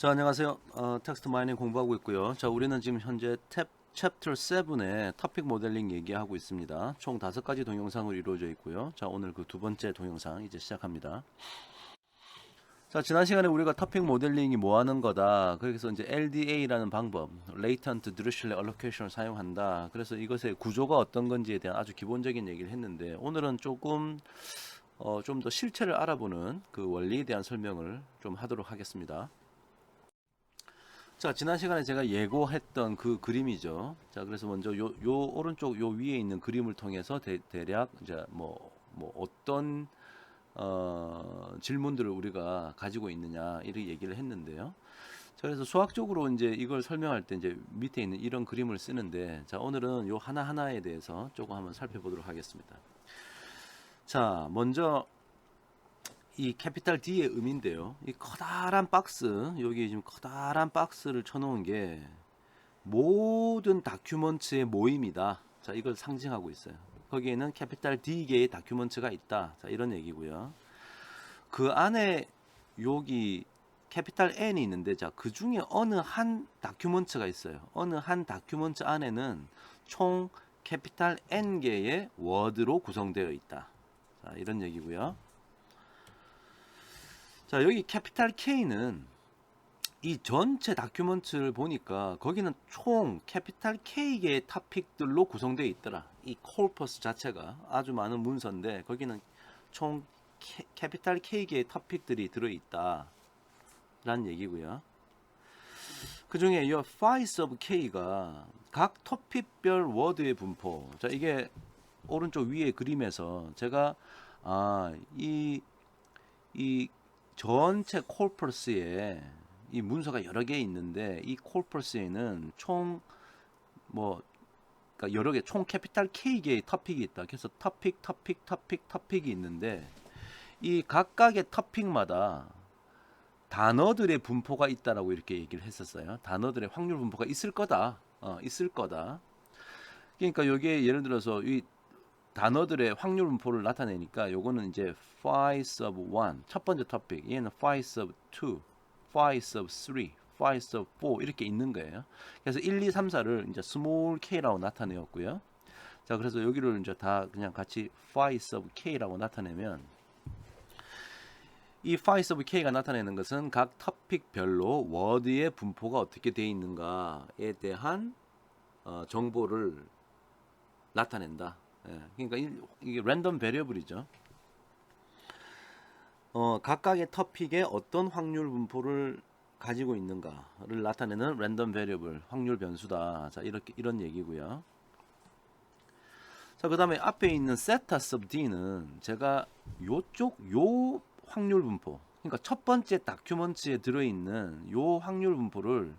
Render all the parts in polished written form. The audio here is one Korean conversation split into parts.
자, 안녕하세요. 텍스트 마이닝 공부하고 있고요. 자, 우리는 지금 현재 챕터 7의 토픽 모델링 얘기하고 있습니다. 총 5가지 동영상으로 이루어져 있고요. 자, 오늘 그 두 번째 동영상 이제 시작합니다. 자, 지난 시간에 우리가 토픽 모델링이 뭐 하는 거다. 그래서 이제 LDA라는 방법, Latent Dilution Allocation을 사용한다. 그래서 이것의 구조가 어떤 건지에 대한 아주 기본적인 얘기를 했는데, 오늘은 조금 좀 더 실체를 알아보는 그 원리에 대한 설명을 좀 하도록 하겠습니다. 자, 지난 시간에 제가 예고했던 그 그림이죠. 자, 그래서 먼저 요 오른쪽 요 위에 있는 그림을 통해서 대략 이제 뭐 어떤 질문들을 우리가 가지고 있느냐 이렇게 얘기를 했는데요. 자, 그래서 수학적으로 이제 이걸 설명할 때 이제 밑에 있는 이런 그림을 쓰는데, 자, 오늘은 요 하나하나에 대해서 조금 한번 살펴보도록 하겠습니다. 자, 먼저 이 캐피탈 D의 의미인데요. 이 커다란 박스, 여기 지금 커다란 박스를 쳐놓은 게 모든 다큐먼트의 모임이다. 자, 이걸 상징하고 있어요. 거기에는 캐피탈 D 개의 다큐먼트가 있다. 자, 이런 얘기고요. 그 안에 여기 캐피탈 N이 있는데, 자, 그 중에 어느 한 다큐먼트가 있어요. 어느 한 다큐먼트 안에는 총 캐피탈 N 개의 워드로 구성되어 있다. 자, 이런 얘기고요. 자, 여기 캐피탈 K는 이 전체 다큐먼트를 보니까 거기는 총 캐피탈 K개의 토픽들로 구성되어 있더라. 이 콜퍼스 자체가 아주 많은 문서인데 거기는 총 캐피탈 K개의 토픽들이 들어있다 라는 얘기고요. 그 중에 이 phi of K가 각 토픽별 워드의 분포. 자, 이게 오른쪽 위에 그림에서 제가 이 전체 콜퍼스에 이 문서가 여러 개 있는데, 이 콜퍼스에는 총 그러니까 여러 개, 총 캐피탈 K 개의 토픽이 있다. 그래서 토픽이 있는데, 이 각각의 토픽마다 단어들의 분포가 있다라고 이렇게 얘기를 했었어요. 단어들의 확률 분포가 있을 거다. 있을 거다. 그러니까 여기에 예를 들어서 이 단어들의 확률 분포를 나타내니까 요거는 이제 phi sub 1 첫 번째 토픽, 얘는 phi sub 2, phi sub 3, phi sub 4 이렇게 있는 거예요. 그래서 1, 2, 3, 4를 이제 small k라고 나타내었고요. 자, 그래서 여기를 이제 다 그냥 같이 phi sub k라고 나타내면, 이 phi sub k가 나타내는 것은 각 토픽별로 워드의 분포가 어떻게 되어 있는가에 대한 정보를 나타낸다. 예, 그러니까 이게 랜덤 베리어블이죠. 각각의 토픽에 어떤 확률 분포를 가지고 있는가를 나타내는 랜덤 베리어블, 확률 변수다. 자, 이런 얘기고요. 자, 그다음에 앞에 있는 세타 sub d는 제가 요 확률 분포, 그러니까 첫 번째 다큐먼트에 들어있는 요 확률 분포를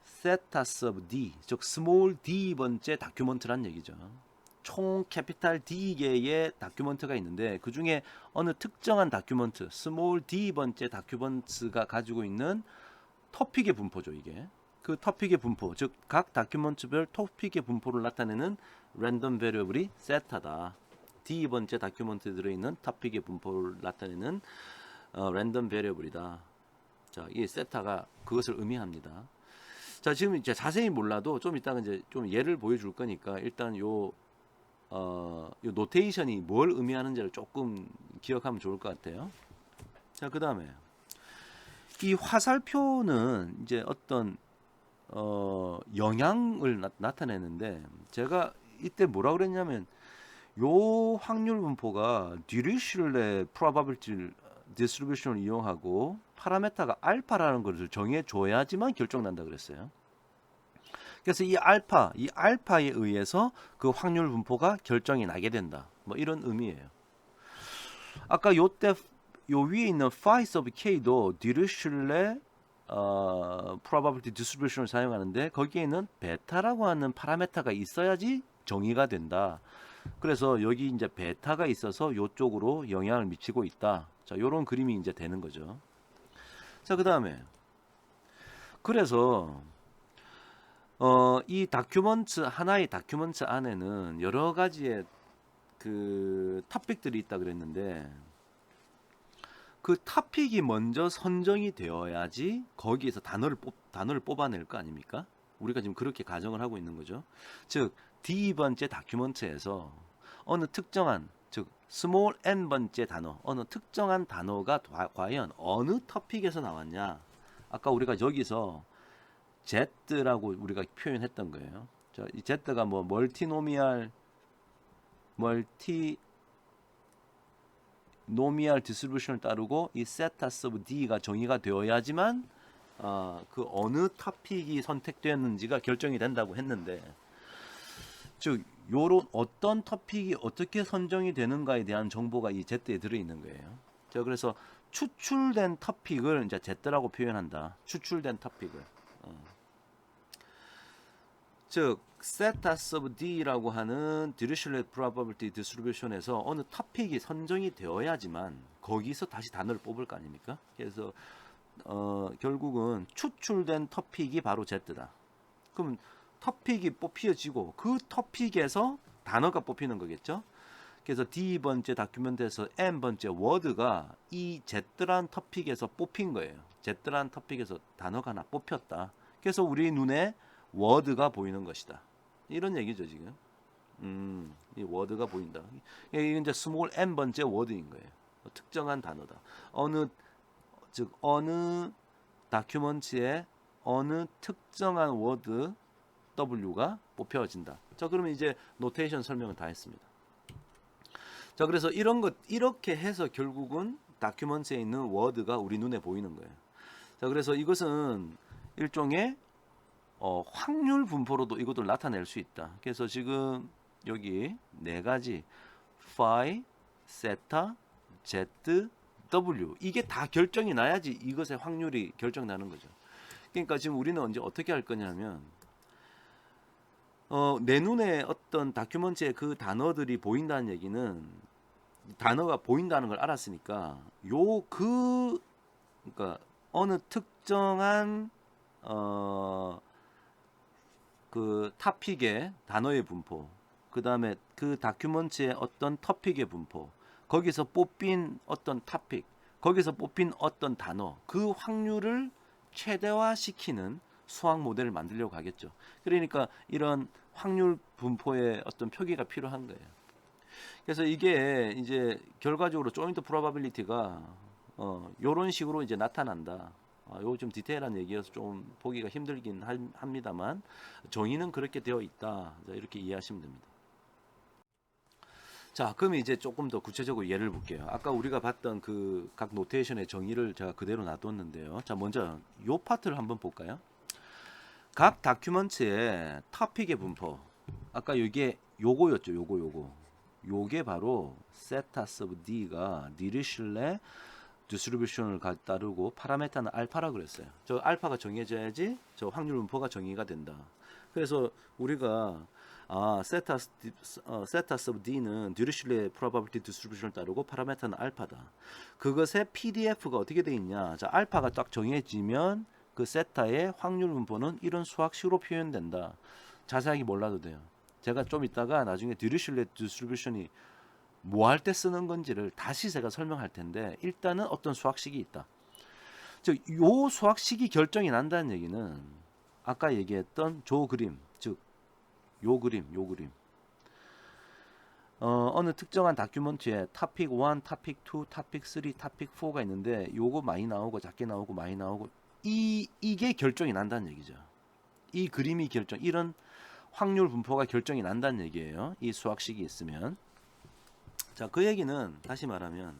세타 sub d, 즉 스몰 d 번째 다큐먼트란 얘기죠. 총 캐피탈 D 개의 다큐먼트가 있는데, 그 중에 어느 특정한 다큐먼트, 스몰 D 번째 다큐먼트가 가지고 있는 토픽의 분포죠, 이게. 그 토픽의 분포, 즉 각 다큐먼트별 토픽의 분포를 나타내는 랜덤 베리어블이 세타다. D 번째 다큐먼트에 들어있는 토픽의 분포를 나타내는 랜덤 베리어블이다. 자, 이 세타가 그것을 의미합니다. 자, 지금 이제 자세히 몰라도 좀 이따가 이제 좀 예를 보여줄 거니까 일단 요 노테이션이 뭘 의미하는지를 조금 기억하면 좋을 것 같아요. 자, 그 다음에 이 화살표는 이제 어떤 영향을 나타내는데, 제가 이때 뭐라 그랬냐면 요 확률 분포가 디리슐레 프로바빌티 디스트리뷰션을 이용하고 파라메타가 알파라는 것을 정해줘야지만 결정난다 그랬어요. 그래서 이 알파에 의해서 그 확률 분포가 결정이 나게 된다. 뭐 이런 의미예요. 아까 요 위에 있는 phi sub k도 디리슐레 probability distribution을 사용하는데, 거기에는 베타라고 하는 파라메타가 있어야지 정의가 된다. 그래서 여기 이제 베타가 있어서 요쪽으로 영향을 미치고 있다. 자, 요런 그림이 이제 되는 거죠. 자, 그다음에 그래서 이 하나의 다큐먼트 안에는 여러 가지의 그 토픽들이 있다 그랬는데, 그 토픽이 먼저 선정이 되어야지 거기에서 단어를 뽑아낼 거 아닙니까? 우리가 지금 그렇게 가정을 하고 있는 거죠. 즉 D번째 다큐먼트에서 어느 특정한 즉 스몰 n번째 단어 어느 특정한 단어가 과연 어느 토픽에서 나왔냐. 아까 우리가 여기서 Z라고 우리가 표현했던 거예요. 자, 이 Z가 뭐 멀티노미알 디스트리뷰션을 따르고 이 세타스 오브 D가 정의가 되어야지만 그 어느 토픽이 선택되었는지가 결정이 된다고 했는데 즉 요런 어떤 토픽이 어떻게 선정이 되는가에 대한 정보가 이 Z에 들어있는 거예요. 자, 그래서 추출된 토픽을 이제 Z라고 표현한다. 추출된 토픽을. 즉 세타스 오브 D라고 하는 디리슐렛 프로바빌티 디스트리뷰션에서 어느 토픽이 선정이 되어야지만 거기서 다시 단어를 뽑을 거 아닙니까? 그래서 결국은 추출된 토픽이 바로 Z다. 그럼 토픽이 뽑혀지고 그 토픽에서 단어가 뽑히는 거겠죠. 그래서 D번째 다큐멘트에서 N번째 워드가 이 Z란 토픽에서 뽑힌 거예요. Z란 토픽에서 단어가 하나 뽑혔다. 그래서 우리 눈에 워드가 보이는 것이다. 이런 얘기죠 지금. 이 워드가 보인다. 이게 이제 스몰 n번째 워드인 거예요. 특정한 단어다. 어느 다큐먼트에 어느 특정한 워드 W가 뽑혀진다. 자, 그러면 이제 노테이션 설명을 다 했습니다. 자, 그래서 이렇게 해서 결국은 다큐먼트에 있는 워드가 우리 눈에 보이는 거예요. 자, 그래서 이것은 일종의 확률 분포로도 이것을 나타낼 수 있다. 그래서 지금 여기 네 가지 phi, 세타, z, w 이게 다 결정이 나야지 이것의 확률이 결정나는 거죠. 그러니까 지금 우리는 이제 어떻게 할 거냐면 내 눈에 어떤 다큐먼트에 그 단어들이 보인다는 얘기는 단어가 보인다는 걸 알았으니까 그러니까 어느 특정한 그 토픽의 단어의 분포, 그 다음에 그 다큐먼트의 어떤 토픽의 분포, 거기서 뽑힌 어떤 토픽, 거기서 뽑힌 어떤 단어, 그 확률을 최대화시키는 수학 모델을 만들려고 하겠죠. 그러니까 이런 확률 분포의 어떤 표기가 필요한 거예요. 그래서 이게 이제 결과적으로 조인트 프로바빌리티가 이런 식으로 이제 나타난다. 요거 좀 디테일한 얘기여서 좀 보기가 힘들긴 합니다만 정의는 그렇게 되어 있다. 자, 이렇게 이해하시면 됩니다. 자, 그럼 이제 조금 더 구체적으로 예를 볼게요. 아까 우리가 봤던 그 각 노테이션의 정의를 제가 그대로 놔뒀는데요. 자, 먼저 요 파트를 한번 볼까요? 각 다큐먼트의 토픽의 분포. 아까 이게 요거였죠. 요게 바로 세타스 오브 D가 디리슐렛 디스트리뷰션을 따르고 파라메타는 알파라 그랬어요. 저 알파가 정해져야지 저 확률 분포가 정의가 된다. 그래서 우리가 세타스 오브 D는 디리슐렛 프로바빌티 디스트리뷰션을 따르고 파라메타는 알파다. 그것의 PDF가 어떻게 돼 있냐? 자, 알파가 딱 정해지면 그 세타의 확률 분포는 이런 수학식으로 표현된다. 자세하게 몰라도 돼요. 제가 좀 이따가 나중에 디리슐렛 디스트리뷰션이 뭐 할 때 쓰는 건지를 다시 제가 설명할 텐데 일단은 어떤 수학식이 있다. 즉, 요 수학식이 결정이 난다는 얘기는 아까 얘기했던 조 그림, 즉 요 그림. 어느 특정한 다큐먼트에 토픽 1, 토픽 2, 토픽 3, 토픽 4가 있는데 요거 많이 나오고 작게 나오고 많이 나오고 이게 결정이 난다는 얘기죠. 이 그림이 이런 확률 분포가 결정이 난다는 얘기예요. 이 수학식이 있으면. 자, 그 얘기는 다시 말하면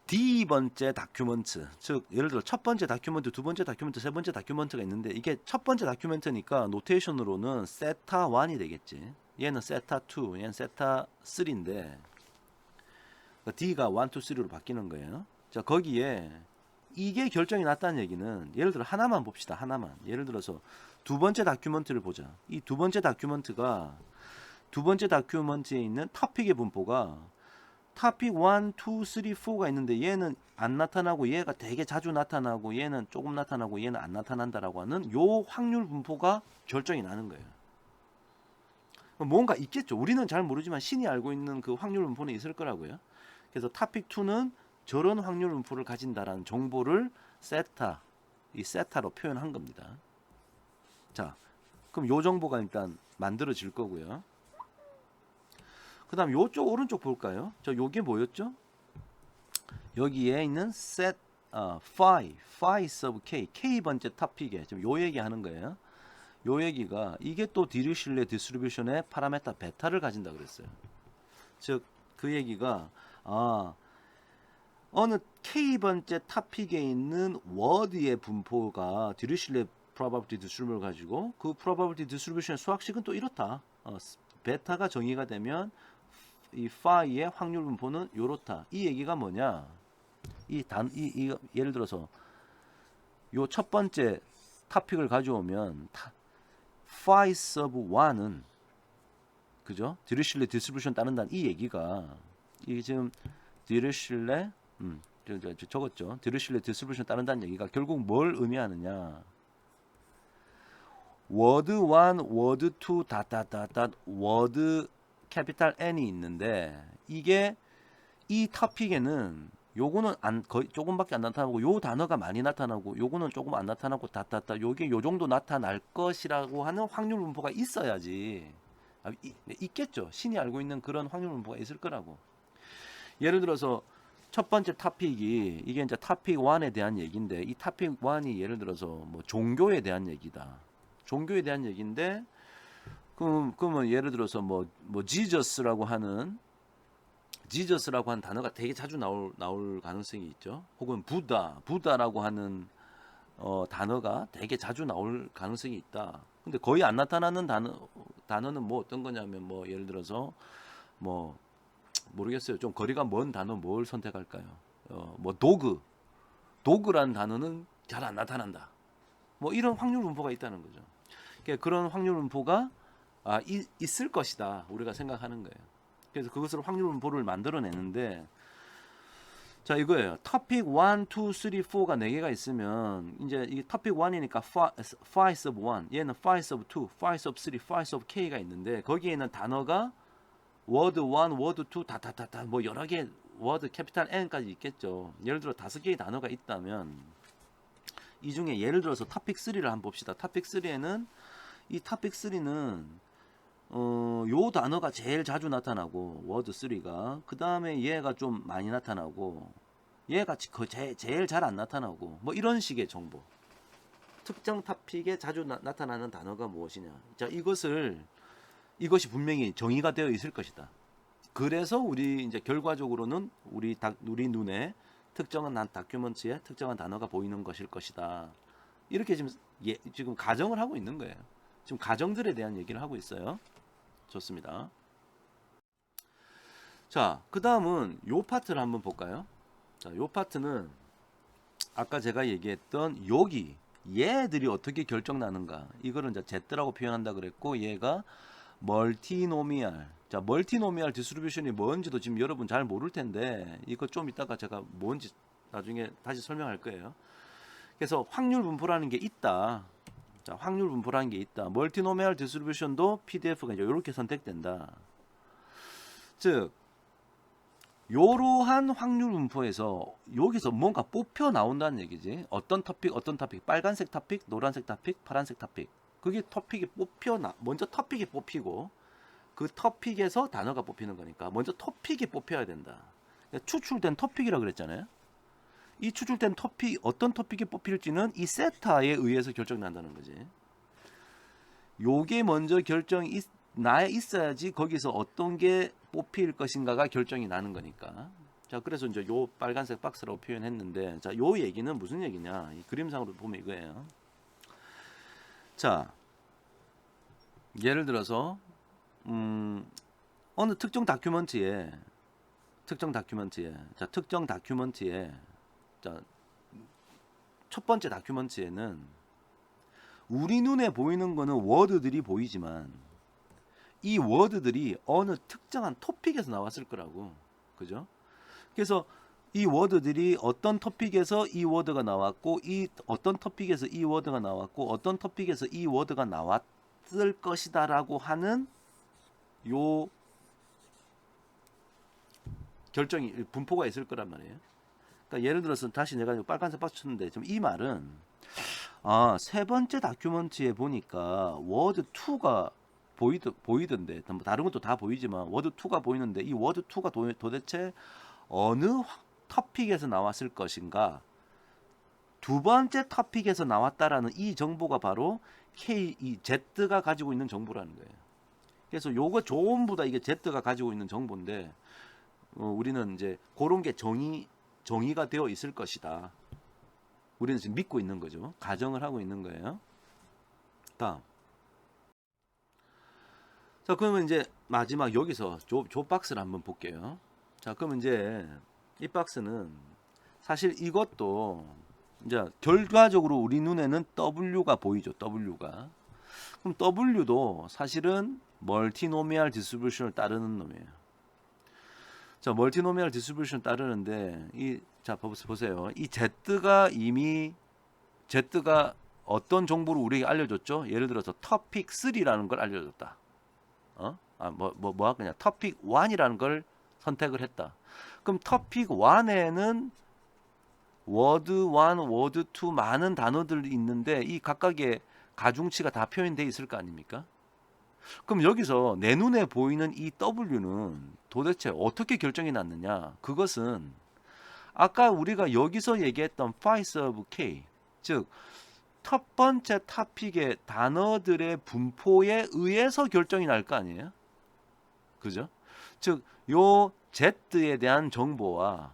D번째 다큐먼트, 즉 예를 들어 첫 번째 다큐먼트, 두 번째 다큐먼트, 세 번째 다큐먼트가 있는데 이게 첫 번째 다큐멘트니까 노테이션으로는 세타 1이 되겠지. 얘는 세타 2, 얘는 세타 3인데 D가 1, 2, 3로 바뀌는 거예요. 자, 거기에 이게 결정이 났다는 얘기는 예를 들어 하나만 봅시다. 하나만. 예를 들어서 두 번째 다큐멘트를 보자. 이 두 번째 다큐멘트가 두 번째 다큐먼트에 있는 토픽의 분포가 토픽 1, 2, 3, 4가 있는데 얘는 안 나타나고 얘가 되게 자주 나타나고 얘는 조금 나타나고 얘는 안 나타난다라고 하는 요 확률 분포가 결정이 나는 거예요. 뭔가 있겠죠. 우리는 잘 모르지만 신이 알고 있는 그 확률 분포는 있을 거라고요. 그래서 topic 2는 저런 확률 분포를 가진다라는 정보를 세타, 이 세타로 표현한 겁니다. 자, 그럼 요 정보가 일단 만들어질 거고요. 그 다음 요쪽 오른쪽 볼까요? 저 요게 뭐였죠? 여기에 있는 set phi sub k, k번째 토픽에 지금 요 얘기 하는 거예요. 요 얘기가 이게 또 디리슐레 디스트리뷰션의 파라메타 베타를 가진다 그랬어요. 즉 그 얘기가 어느 k번째 토픽에 있는 워드의 분포가 디리슐레 probability distribution을 가지고 그 probability distribution의 수학식은 또 이렇다. 베타가 정의가 되면 이 phi의 확률 분포는 요렇다. 이 얘기가 뭐냐? 예를 들어서 요 첫 번째 토픽을 가져오면 phi sub 1은 그죠? 디리슐레 디스트리뷰션 따른다는 이 얘기가 이게 지금 디리슐레 적었죠. 디리슐레 디스트리뷰션 따른다는 얘기가 결국 뭘 의미하느냐? 워드 1, 워드 2, 워드 캐피탈 N이 있는데 이게 이 토픽에는 요거는 거의 조금밖에 안 나타나고 요 단어가 많이 나타나고 요거는 조금 안 나타나고 요게 요 정도 나타날 것이라고 하는 확률 분포가 있어야지. 있겠죠. 신이 알고 있는 그런 확률 분포가 있을 거라고. 예를 들어서 첫 번째 토픽이 이게 이제 토픽 1에 대한 얘기인데 이 토픽 1이 예를 들어서 뭐 종교에 대한 얘기다. 종교에 대한 얘기인데 그러면 예를 들어서 뭐 지저스라고 하는 단어가 되게 자주 나올 가능성이 있죠. 혹은 부다라고 하는 단어가 되게 자주 나올 가능성이 있다. 근데 거의 안 나타나는 단어는 뭐 어떤 거냐면 뭐 예를 들어서 뭐 모르겠어요. 좀 거리가 먼 단어 뭘 선택할까요? 뭐 도그라는 단어는 잘 안 나타난다. 뭐 이런 확률 분포가 있다는 거죠. 그러니까 그런 확률 분포가 있을 것이다. 우리가 생각하는 거예요. 그래서 그것을 확률 분포를 만들어내는데 자 이거예요. 토픽 1, 2, 3, 4가 4개가 있으면 이제 이게 토픽 1이니까 phi sub 1, 얘는 phi sub 2, phi sub 3, phi sub k가 있는데 거기에 있는 단어가 워드 1, 워드 2 뭐 여러 개 워드 캐피탈 N까지 있겠죠. 예를 들어 5개의 단어가 있다면 이 중에 예를 들어서 토픽 3를 한번 봅시다. 토픽 3에는 이 토픽 3는 요 단어가 제일 자주 나타나고 워드 3가 그 다음에 얘가 좀 많이 나타나고 얘가 제일 잘 안 나타나고 뭐 이런 식의 정보. 특정 토픽에 자주 나타나는 단어가 무엇이냐. 자 이것이 분명히 정의가 되어 있을 것이다. 그래서 우리 이제 결과적으로는 우리 눈에 특정한 다큐먼트에 특정한 단어가 보이는 것일 것이다. 이렇게 지금 가정을 하고 있는 거예요. 지금 가정들에 대한 얘기를 하고 있어요. 좋습니다. 자, 그 다음은 요 파트를 한번 볼까요? 자, 요 파트는 아까 제가 얘기했던 여기 얘들이 어떻게 결정나는가 이거를 이제 Z라고 표현한다 그랬고 얘가 멀티노미알. 자, 멀티노미알 디스트리뷰션이 뭔지도 지금 여러분 잘 모를 텐데 이거 좀 이따가 제가 뭔지 나중에 다시 설명할 거예요. 그래서 확률 분포라는 게 있다. 자, 확률 분포라는 게 있다. 멀티노미알 디스트리뷰션도 PDF가 이제 이렇게 선택된다. 즉 요러한 확률 분포에서 여기서 뭔가 뽑혀 나온다는 얘기지. 어떤 토픽, 빨간색 토픽, 노란색 토픽, 파란색 토픽. 그게 토픽이 먼저 토픽이 뽑히고 그 토픽에서 단어가 뽑히는 거니까 먼저 토픽이 뽑혀야 된다. 추출된 토픽이라 그랬잖아요. 이 추출된 토픽, 어떤 토픽이 뽑힐지는 이 세타에 의해서 결정난다는 거지. 요게 먼저 결정이 나에 있어야지 거기서 어떤 게 뽑힐 것인가가 결정이 나는 거니까. 자, 그래서 이제 요 빨간색 박스라고 표현했는데, 자, 요 얘기는 무슨 얘기냐? 이 그림상으로 보면 이거예요. 자, 예를 들어서 어느 특정 다큐먼트에 자, 첫 번째 다큐먼트에는 우리 눈에 보이는 거는 워드들이 보이지만 이 워드들이 어느 특정한 토픽에서 나왔을 거라고. 그죠? 그래서 이 워드들이 어떤 토픽에서 이 워드가 나왔고 어떤 토픽에서 이 워드가 나왔고 어떤 토픽에서 이 워드가 나왔을 것이다라고 하는 요 결정이 분포가 있을 거란 말이에요. 그러니까 예를 들어서 다시 내가 빨간색 박스 쳤는데 지금 이 말은 세 번째 다큐멘터리에 보니까 워드 2가 보이던데 뭐 다른 것도 다 보이지만 워드 2가 보이는데 이 워드 2가 도대체 어느 토픽에서 나왔을 것인가? 두 번째 토픽에서 나왔다라는 이 정보가 바로 Z가 가지고 있는 정보라는 거예요. 그래서 요거 전부 다 이게 Z가 가지고 있는 정보인데 우리는 이제 그런 게 정의가 되어 있을 것이다. 우리는 지금 믿고 있는 거죠. 가정을 하고 있는 거예요. 다음. 자, 그러면 이제 마지막 여기서 조 박스를 한번 볼게요. 자, 그러면 이제 이 박스는 사실 이것도 이제 결과적으로 우리 눈에는 W가 보이죠. W가. 그럼 W도 사실은 멀티노미얼 디스트리뷰션을 따르는 놈이에요. 자, 멀티노미얼 디스트리뷰션을 따르는데 자, 보세요. 이 Z가 어떤 정보를 우리에게 알려줬죠? 예를 들어서 토픽 3라는 걸 알려줬다. 그냥 토픽 1이라는 걸 선택을 했다. 그럼 토픽 1에는 워드 1, 워드 2 많은 단어들이 있는데 이 각각의 가중치가 다 표현되어 있을 거 아닙니까? 그럼 여기서 내 눈에 보이는 이 W는 도대체 어떻게 결정이 났느냐? 그것은 아까 우리가 여기서 얘기했던 phi sub k, 즉 첫 번째 토픽의 단어들의 분포에 의해서 결정이 날 거 아니에요? 그죠? 즉 요 Z에 대한 정보와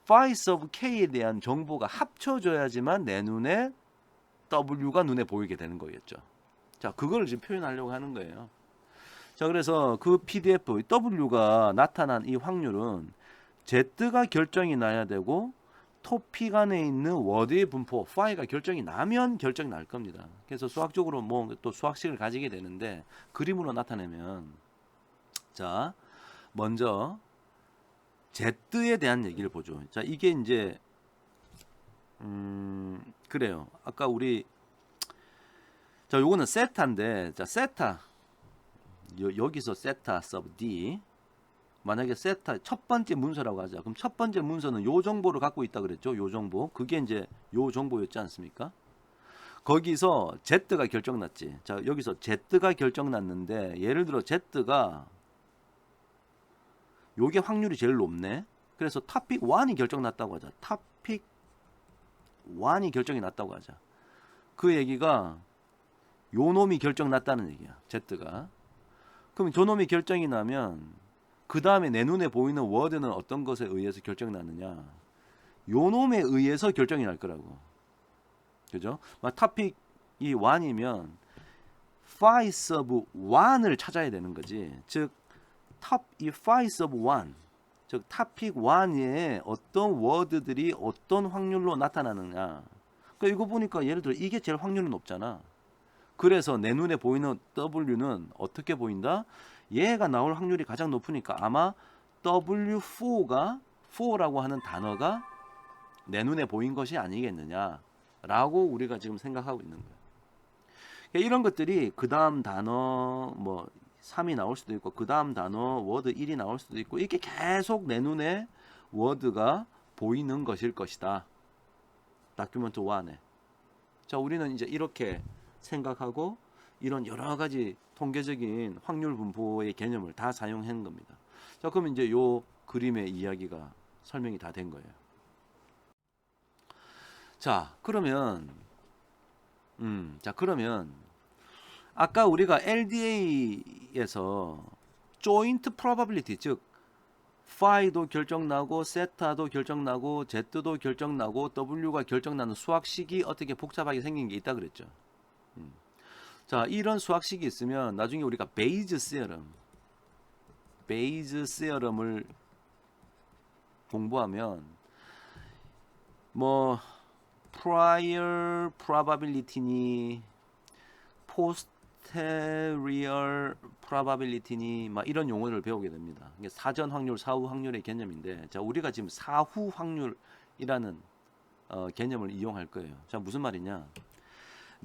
phi sub k에 대한 정보가 합쳐져야지만 내 눈에 W가 눈에 보이게 되는 거겠죠. 자, 그걸 지금 표현하려고 하는 거예요. 자, 그래서 그 PDF W가 나타난 이 확률은 Z가 결정이 나야 되고 토픽 안에 있는 워드의 분포 phi가 결정이 나면 결정이 날 겁니다. 그래서 수학적으로 뭐 또 수학식을 가지게 되는데 그림으로 나타내면 자, 먼저 Z에 대한 얘기를 보죠. 자, 이게 이제 그래요. 아까 우리 자, 요거는 세타인데 자, 세타 여기서 세타 sub D 만약에 세타 첫 번째 문서라고 하자. 그럼 첫 번째 문서는 요 정보를 갖고 있다 그랬죠. 요 정보. 그게 이제 요 정보였지 않습니까? 거기서 Z가 결정났지. 자, 여기서 Z가 결정났는데 예를 들어 Z가 요게 확률이 제일 높네. 그래서 토픽 1이 결정났다고 하자. 토픽 1이 결정이 났다고 하자. 그 얘기가 요 놈이 결정났다는 얘기야. Z가. 그럼 저 놈이 결정이 나면 그 다음에 내 눈에 보이는 워드는 어떤 것에 의해서 결정이 났느냐? 요 놈에 의해서 결정이 날 거라고. 그죠? 토픽이 1이면 phi sub 1을 찾아야 되는 거지. 즉 이 phi sub 1, 즉 토픽 1에 어떤 워드들이 어떤 확률로 나타나느냐. 그러니까 이거 보니까 예를 들어 이게 제일 확률이 높잖아. 그래서 내 눈에 보이는 W는 어떻게 보인다? 얘가 나올 확률이 가장 높으니까 아마 W4라고 하는 단어가 내 눈에 보인 것이 아니겠느냐라고 우리가 지금 생각하고 있는 거예요. 그러니까 이런 것들이 그 다음 단어 뭐 3이 나올 수도 있고 그 다음 단어 워드 1이 나올 수도 있고 이렇게 계속 내 눈에 워드가 보이는 것일 것이다. 다큐멘트 1에. 자, 우리는 이제 이렇게 생각하고 이런 여러 가지 통계적인 확률 분포의 개념을 다 사용한 겁니다. 자, 그럼 이제 요 그림의 이야기가 설명이 다 된 거예요. 자, 그러면 아까 우리가 LDA에서 joint probability, 즉 phi도 결정나고 세타도 결정나고 Z도 결정나고 W가 결정나는 수학식이 어떻게 복잡하게 생긴 게 있다 그랬죠. 자, 이런 수학식이 있으면 나중에 우리가 베이즈 세어럼을 공부하면 뭐 prior probability니 posterior probability니 막 이런 용어를 배우게 됩니다. 이게 사전 확률, 사후 확률의 개념인데, 자, 우리가 지금 사후 확률이라는 개념을 이용할 거예요. 자, 무슨 말이냐?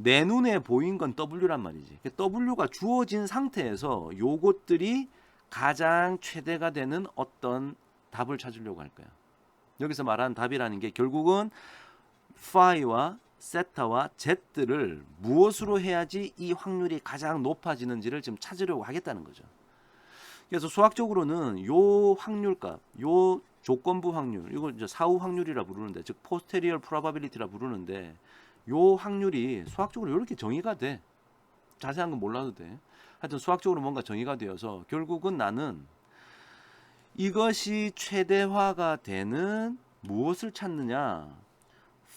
내 눈에 보인 건 W란 말이지. W가 주어진 상태에서 요것들이 가장 최대가 되는 어떤 답을 찾으려고 할 거야. 여기서 말하는 답이라는 게 결국은 phi와 세타와 z를 무엇으로 해야지 이 확률이 가장 높아지는지를 지금 찾으려고 하겠다는 거죠. 그래서 수학적으로는 요 확률값, 요 조건부 확률, 이걸 이제 사후 확률이라 부르는데, 즉 posterior probability라 부르는데, 요 확률이 수학적으로 이렇게 정의가 돼. 자세한 건 몰라도 돼. 하여튼 수학적으로 뭔가 정의가 되어서 결국은 나는 이것이 최대화가 되는 무엇을 찾느냐?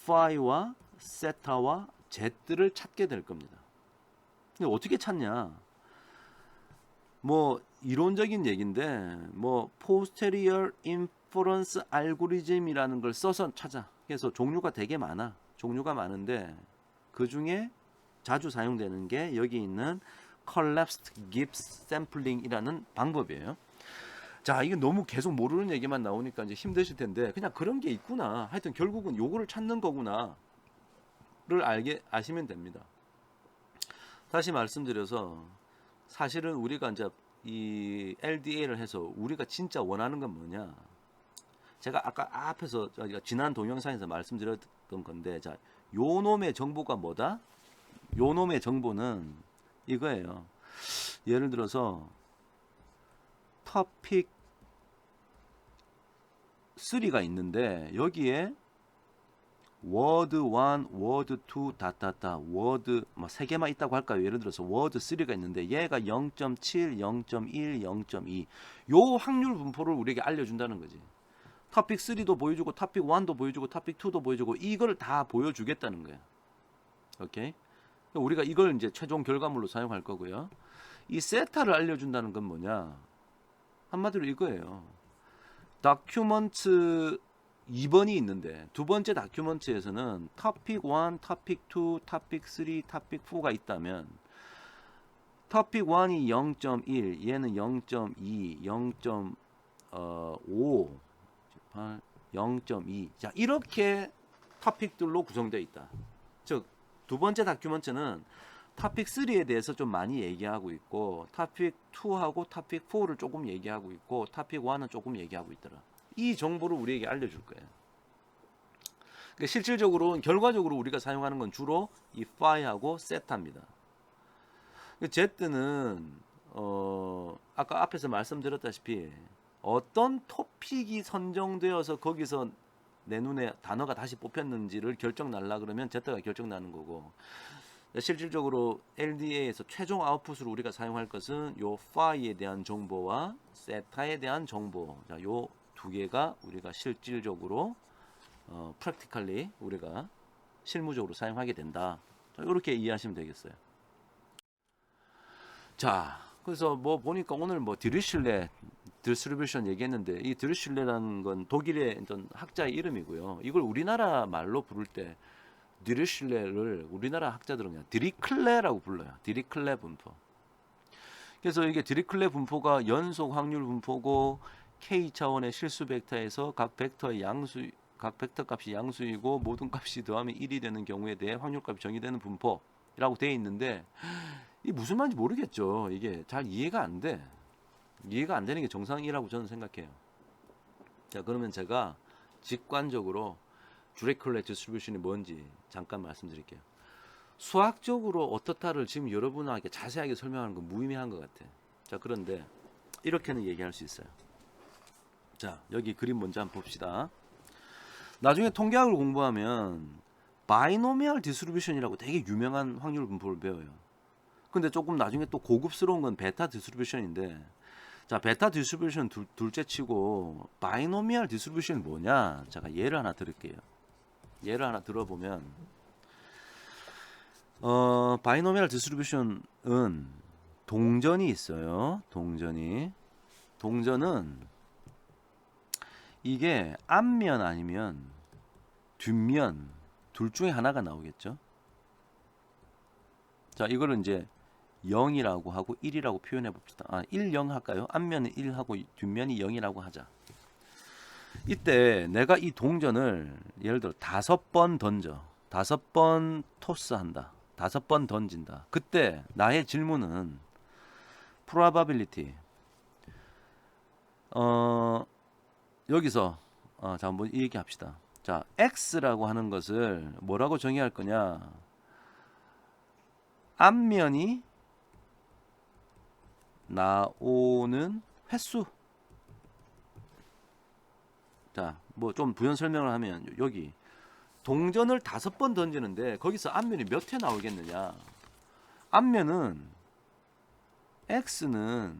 phi와 세타와 z를 찾게 될 겁니다. 근데 어떻게 찾냐? 뭐 이론적인 얘기인데 뭐 posterior inference algorithm이라는 걸 써서 찾아. 그래서 종류가 되게 많아. 종류가 많은데 그 중에 자주 사용되는 게 여기 있는 collapsed Gibbs sampling이라는 방법이에요. 자, 이게 너무 계속 모르는 얘기만 나오니까 이제 힘드실 텐데 그냥 그런 게 있구나. 하여튼 결국은 요거를 찾는 거구나를 아시면 됩니다. 다시 말씀드려서 사실은 우리가 이제 이 LDA를 해서 우리가 진짜 원하는 건 뭐냐? 제가 아까 앞에서 지난 동영상에서 말씀드렸던 건데, 자, 요 놈의 정보가 뭐다? 요 놈의 정보는 이거예요. 예를 들어서 토픽 3가 있는데 여기에 워드 1, 워드 2, 다다다 워드 뭐 3개만 있다고 할까요? 예를 들어서 워드 3가 있는데 얘가 0.7, 0.1, 0.2 요 확률 분포를 우리에게 알려준다는 거지. 토픽 3도 보여주고 토픽 1도 보여주고 토픽 2도 보여주고 이걸 다 보여주겠다는 거야. 오케이? 우리가 이걸 이제 최종 결과물로 사용할 거고요. 이 세타를 알려준다는 건 뭐냐? 한마디로 이거예요. 다큐먼트 2번이 있는데 두 번째 다큐먼트에서는 토픽 1, 토픽 2, 토픽 3, 토픽 4가 있다면 토픽 1이 0.1, 얘는 0.2, 0.5, 0.2. 자, 이렇게 토픽들로 구성되어 있다. 즉, 두 번째 다큐먼트는 토픽 3에 대해서 좀 많이 얘기하고 있고 토픽 2하고 토픽 4를 조금 얘기하고 있고 토픽 1은 조금 얘기하고 있더라. 이 정보를 우리에게 알려줄 거예요. 그러니까 실질적으로 결과적으로 우리가 사용하는 건 주로 이 phi하고 세타입니다. Z는 아까 앞에서 말씀드렸다시피 어떤 토픽이 선정되어서 거기서 내 눈에 단어가 다시 뽑혔는지를 결정 날라 그러면 Z가 결정 나는 거고, 실질적으로 LDA에서 최종 아웃풋으로 우리가 사용할 것은 요 phi에 대한 정보와 세타에 대한 정보, 자, 요 두 개가 우리가 실질적으로 practically 우리가 실무적으로 사용하게 된다. 이렇게 이해하시면 되겠어요. 자, 그래서 뭐 보니까 오늘 뭐 디리슐레 디스트리뷰션 얘기했는데 이 디리슐레라는 건 독일의 어떤 학자의 이름이고요. 이걸 우리나라 말로 부를 때 디리슐레를 우리나라 학자들은 그냥 디리클레라고 불러요. 디리클레 분포. 그래서 이게 디리클레 분포가 연속 확률 분포고 K 차원의 실수 벡터에서 각 벡터의 각 벡터 값이 양수이고 모든 값이 더하면 1이 되는 경우에 대해 확률값이 정의되는 분포라고 되어 있는데 이게 무슨 말인지 모르겠죠. 이게 잘 이해가 안 돼. 이해가 안 되는 게 정상이라고 저는 생각해요. 자, 그러면 제가 직관적으로 디리클레 디스트리뷰션이 뭔지 잠깐 말씀드릴게요. 수학적으로 어떻다를 지금 여러분에게 자세하게 설명하는 건 무의미한 것 같아. 자, 그런데 이렇게는 얘기할 수 있어요. 자, 여기 그림 먼저 한번 봅시다. 나중에 통계학을 공부하면 바이노미얼 디스트리뷰션이라고 되게 유명한 확률 분포를 배워요. 근데 조금 나중에 또 고급스러운 건 베타 디스트리뷰션인데, 자, 베타 디스트리뷰션 둘째 치고 바이노미얼 디스트리뷰션이 뭐냐? 제가 예를 하나 들을게요. 예를 하나 들어보면 바이노미얼 디스트리뷰션은 동전이 있어요. 동전은 이게 앞면 아니면 뒷면 둘 중에 하나가 나오겠죠. 자, 이거를 이제 0이라고 하고 1이라고 표현해 봅시다. 1, 0 할까요? 앞면은 1 하고 뒷면이 0이라고 하자. 이때 내가 이 동전을 예를 들어 5번 던져. 5번 토스한다. 5번 던진다. 그때 나의 질문은 probability 여기서 자 한번 이 얘기 합시다. 자, x라고 하는 것을 뭐라고 정의할 거냐? 앞면이 나오는 횟수. 자, 뭐 좀 부연 설명을 하면 여기 동전을 5번 던지는데 거기서 앞면이 몇 회 나오겠느냐? 앞면은 x는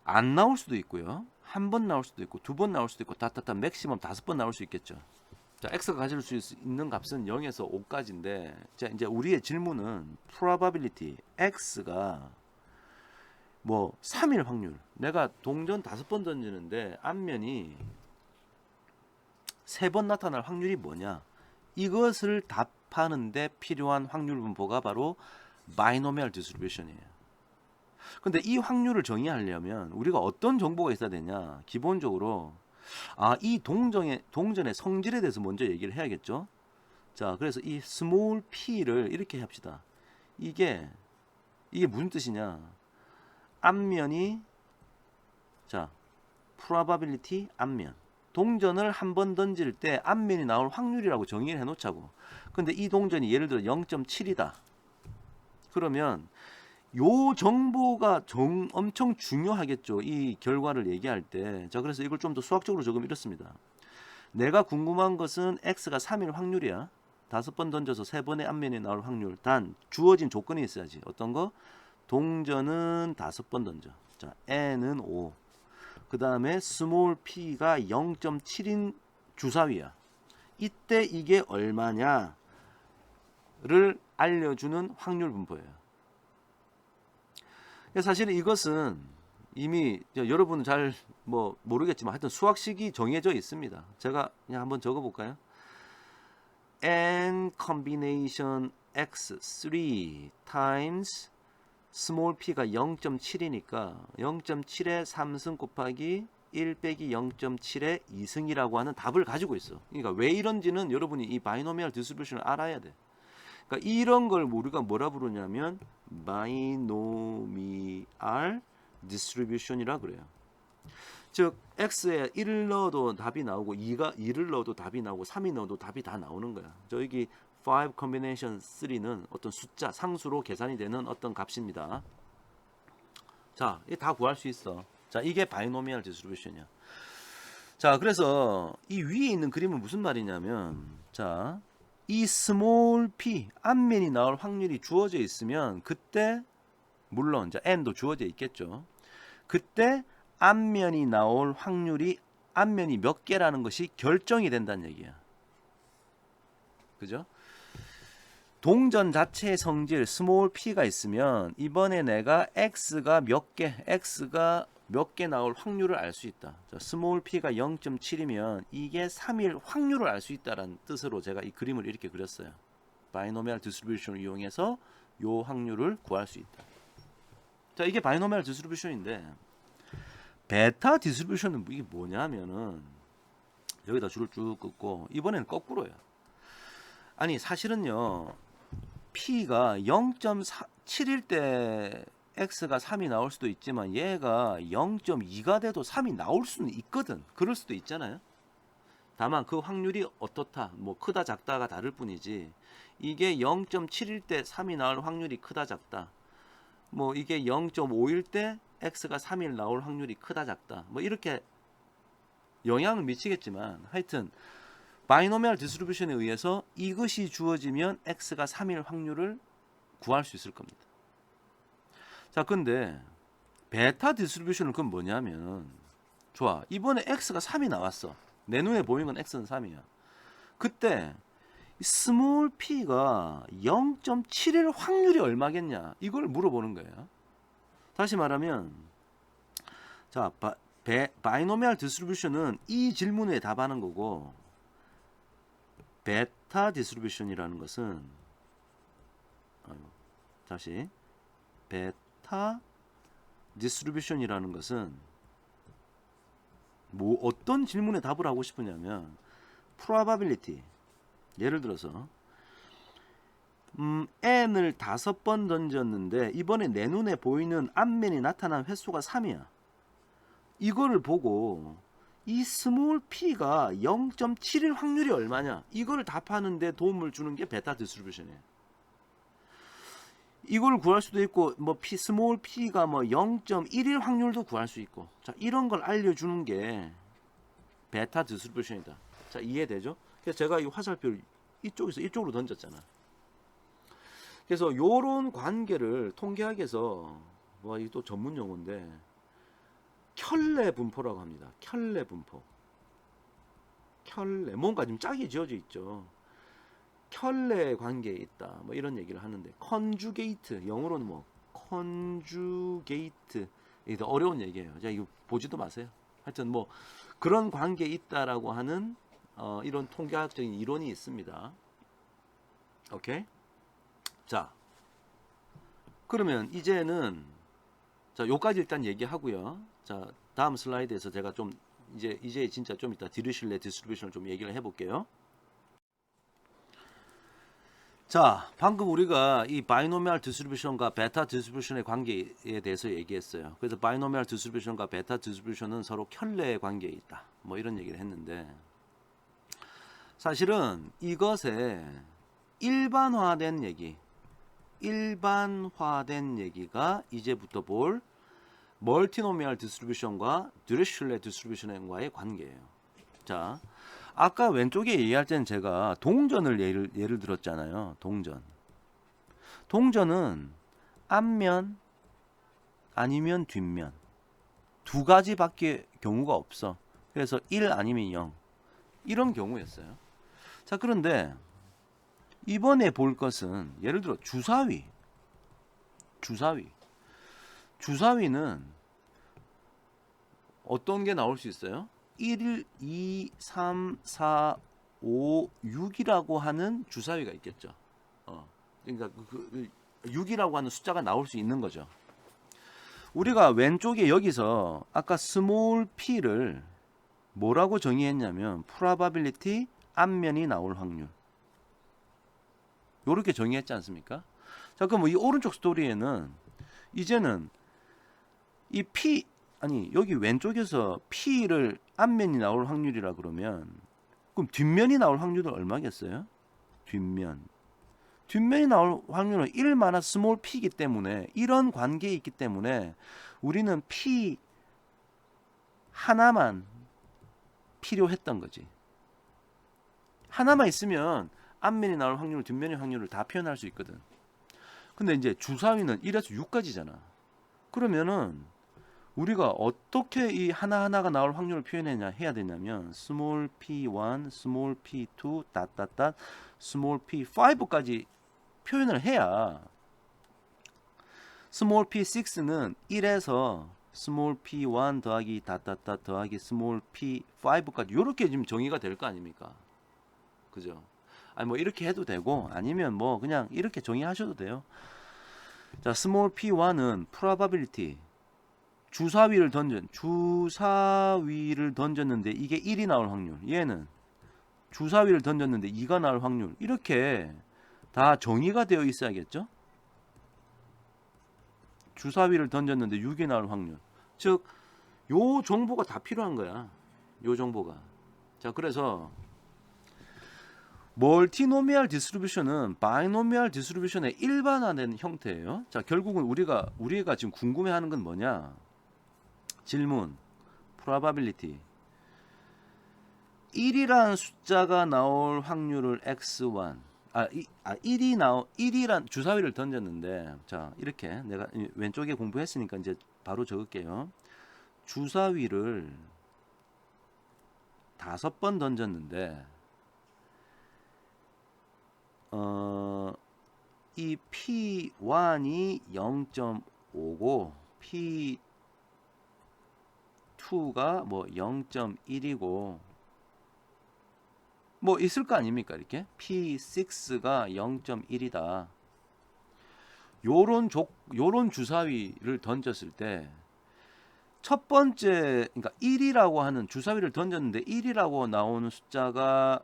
안 나올 수도 있고요. 한 번 나올 수도 있고 두 번 나올 수도 있고 다다다 맥시멈 5번 나올 수 있겠죠. 자, x가 가질 수 있는 값은 0에서 5까지인데 자, 이제 우리의 질문은 probability x가 뭐 3일 확률. 내가 동전 5번 던지는데 앞면이 3번 나타날 확률이 뭐냐? 이것을 답하는데 필요한 확률 분포가 바로 바이노미얼 디스트리뷰션이에요. 근데 이 확률을 정의하려면 우리가 어떤 정보가 있어야 되냐? 기본적으로 이 동전의 성질에 대해서 먼저 얘기를 해야겠죠. 자, 그래서 이 small p를 이렇게 합시다. 이게 무슨 뜻이냐? 앞면이 자, probability 앞면. 동전을 한 번 던질 때 앞면이 나올 확률이라고 정의를 해 놓자고. 근데 이 동전이 예를 들어 0.7이다. 그러면 요 정보가 엄청 중요하겠죠. 이 결과를 얘기할 때. 자, 그래서 이걸 좀 더 수학적으로 적으면 이렇습니다. 내가 궁금한 것은 x가 3일 확률이야. 5번 던져서 3번의 앞면이 나올 확률. 단 주어진 조건이 있어야지. 어떤 거? 동전은 5번 던져. 자, n은 5. 그 다음에 스몰 p가 0.7인 주사위야. 이때 이게 얼마냐를 알려주는 확률 분포예요. 사실은 이것은 이미 여러분은 잘 모르겠지만 하여튼 수학식이 정해져 있습니다. 제가 그냥 한번 적어볼까요? n combination x 3 times small p가 0.7이니까 0.7의 3승 곱하기 1 빼기 0.7의 2승이라고 하는 답을 가지고 있어. 그러니까 왜 이런지는 여러분이 이 바이노미얼 디스트리뷰션을 알아야 돼. 그러니까 이런 걸 우리가 뭐라 부르냐면 바이노미얼 디스트리뷰션이라 그래요. 즉 x에 1을 넣어도 답이 나오고 2를 넣어도 답이 나오고 3이 넣어도 답이 다 나오는 거야. 여기 5 combination 3는 어떤 숫자 상수로 계산이 되는 어떤 값입니다. 자, 이게 다 구할 수 있어. 자, 이게 바이노미얼 디스트리뷰션이야. 자, 그래서 이 위에 있는 그림은 무슨 말이냐면 자, 이 스몰 p 앞면이 나올 확률이 주어져 있으면 그때 물론 이제 n도 주어져 있겠죠. 그때 앞면이 나올 확률이 앞면이 몇 개라는 것이 결정이 된다는 얘기야. 그죠? 동전 자체의 성질 스몰 p가 있으면 이번에 내가 x가 몇 개 나올 확률을 알 수 있다. 스몰 p가 0.7이면 이게 3일 확률을 알 수 있다는 뜻으로 제가 이 그림을 이렇게 그렸어요. 바이노미얼 디스트리뷰션을 이용해서 요 확률을 구할 수 있다. 자, 이게 바이노미얼 디스트리뷰션인데 베타 디스트리뷰션은 이게 뭐냐면은 여기다 줄을 쭉 긋고 이번에는 거꾸로예요. 아니 사실은요. P가 0.7일 때 X가 3이 나올 수도 있지만 얘가 0.2가 돼도 3이 나올 수는 있거든. 그럴 수도 있잖아요. 다만 그 확률이 어떻다, 뭐 크다 작다가 다를 뿐이지 이게 0.7일 때 3이 나올 확률이 크다 작다, 뭐 이게 0.5일 때 X가 3일 나올 확률이 크다 작다, 뭐 이렇게 영향을 미치겠지만 하여튼 바이노미얼 디스트리뷰션에 의해서 이것이 주어지면 x가 3일 확률을 구할 수 있을 겁니다. 자, 근데 베타 디스트리뷰션은 그건 뭐냐면 좋아, 이번에 x가 3이 나왔어. 내 눈에 보이는 건 x는 3이야. 그때 스몰 p가 0.7일 확률이 얼마겠냐 이걸 물어보는 거예요. 다시 말하면 자, 바이노미얼 디스트리뷰션은 이 질문에 답하는 거고 베타 디스트리뷰션이라는 것은 다시 베타 디스트리뷰션이라는 것은 뭐 어떤 질문에 답을 하고 싶으냐면 probability, 예를 들어서 n을 5번 던졌는데 이번에 내 눈에 보이는 앞면이 나타난 횟수가 3이야. 이거를 보고 이 스몰 p가 0.71 확률이 얼마냐 이거를 답하는데 도움을 주는 게 베타 디스트리뷰션이에요. 이걸 구할 수도 있고 뭐 p 스몰 p가 뭐 0.11 확률도 구할 수 있고, 자 이런 걸 알려주는 게 베타 디스트리뷰션이다. 자 이해되죠? 그래서 제가 이 화살표를 이쪽에서 이쪽으로 던졌잖아. 그래서 요런 관계를 통계학에서 뭐 이 또 전문 용어인데 켤레 분포라고 합니다. 켤레 분포. 켤레 뭔가 좀 짝이 지어져 있죠. 켤레 관계에 있다. 뭐 이런 얘기를 하는데 컨주게이트 영어로는 뭐 컨주게이트 이게 어려운 얘기예요. 자 이거 보지도 마세요. 하여튼 뭐 그런 관계에 있다라고 하는 이런 통계학적인 이론이 있습니다. 오케이? 자 그러면 이제는 자 요까지 일단 얘기하고요. 자 다음 슬라이드에서 제가 좀 이제 진짜 좀 이따 디리슐레 디스트리뷰션을 좀 얘기를 해볼게요. 자 방금 우리가 이 바이노미얼 디스트리뷰션과 베타 디스트리뷰션의 관계에 대해서 얘기했어요. 그래서 바이노미얼 디스트리뷰션과 베타 디스트리뷰션은 서로 켤레의 관계에 있다. 뭐 이런 얘기를 했는데 사실은 이것에 일반화된 얘기가 이제부터 볼 멀티노미얼 디스트리뷰션과 디리슐레 디스트리뷰션과의 관계예요. 자, 아까 왼쪽에 얘기할 때는 제가 동전을 예를 들었잖아요. 동전은 앞면 아니면 뒷면 두 가지밖에 경우가 없어. 그래서 1 아니면 0 이런 경우였어요. 자, 그런데 이번에 볼 것은 예를 들어 주사위는 어떤 게 나올 수 있어요? 1, 2, 3, 4, 5, 6이라고 하는 주사위가 있겠죠. 그러니까 6이라고 하는 숫자가 나올 수 있는 거죠. 우리가 왼쪽에 여기서 아까 스몰 p를 뭐라고 정의했냐면 probability 앞면이 나올 확률. 요렇게 정의했지 않습니까? 자, 그럼 이 오른쪽 스토리에는 이제는 이 p 여기 왼쪽에서 p를 앞면이 나올 확률이라 그러면 그럼 뒷면이 나올 확률은 얼마겠어요? 뒷면이 나올 확률은 1 마이너스 스몰 p이기 때문에 이런 관계에 있기 때문에 우리는 p 하나만 필요했던 거지. 하나만 있으면 앞면이 나올 확률, 뒷면의 확률을 다 표현할 수 있거든. 근데 이제 주사위는 1에서 6까지잖아. 그러면은 우리가 어떻게 이 하나하나가 나올 확률을 해야 되냐면 스몰 p1, 스몰 p2, 스몰 p5까지 표현을 해야 스몰 p6는 1에서 스몰 p1 더하기 더하기 스몰 p5까지 이렇게 지금 정의가 될 거 아닙니까? 그죠? 아니 뭐 이렇게 해도 되고 아니면 뭐 그냥 이렇게 정의하셔도 돼요. 자, 스몰 p1은 probability 주사위를 던졌는데 이게 1이 나올 확률. 얘는 주사위를 던졌는데 2가 나올 확률. 이렇게 다 정의가 되어 있어야겠죠? 주사위를 던졌는데 6이 나올 확률. 즉, 요 정보가 다 필요한 거야. 요 정보가. 자, 그래서 멀티노미얼 디스트리뷰션은 바이노미얼 디스트리뷰션의 일반화된 형태예요. 자, 결국은 우리가 지금 궁금해하는 건 뭐냐? 질문, probability 1이란 숫자가 나올 확률을 x1 1이란 주사위를 던졌는데 자 이렇게 내가 왼쪽에 공부했으니까 이제 바로 적을게요. 주사위를 5번 던졌는데 이 P1이 0.5고 P2가 뭐 0.1이고 뭐 있을 거 아닙니까? 이렇게 P6가 0.1이다. 요런 주사위를 던졌을 때 첫 번째 그러니까 1이라고 하는 주사위를 던졌는데 1이라고 나오는 숫자가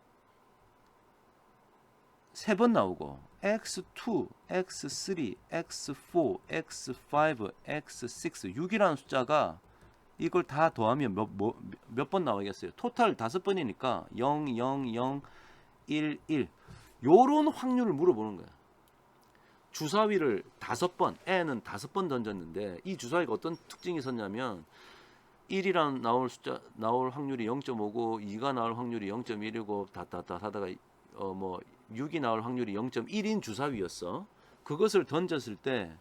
3번 나오고 x2, x3, x4, x5, x6, 6이라는 숫자가 이걸 다 더하면 몇 번 나오겠어요? 토탈 5번이니까 0, 0, 0, 1, 1. 요런 확률을 물어보는 거야. 주사위를 5번, N은 5번 던졌는데 이 주사위가 어떤 특징이 있었냐면 1이란 나올 확률이 0.5고 2가 나올 확률이 0.1이고 다다다 하다가 6이 나올 확률이 0.1인 주사위였어. 그것을 던졌을 때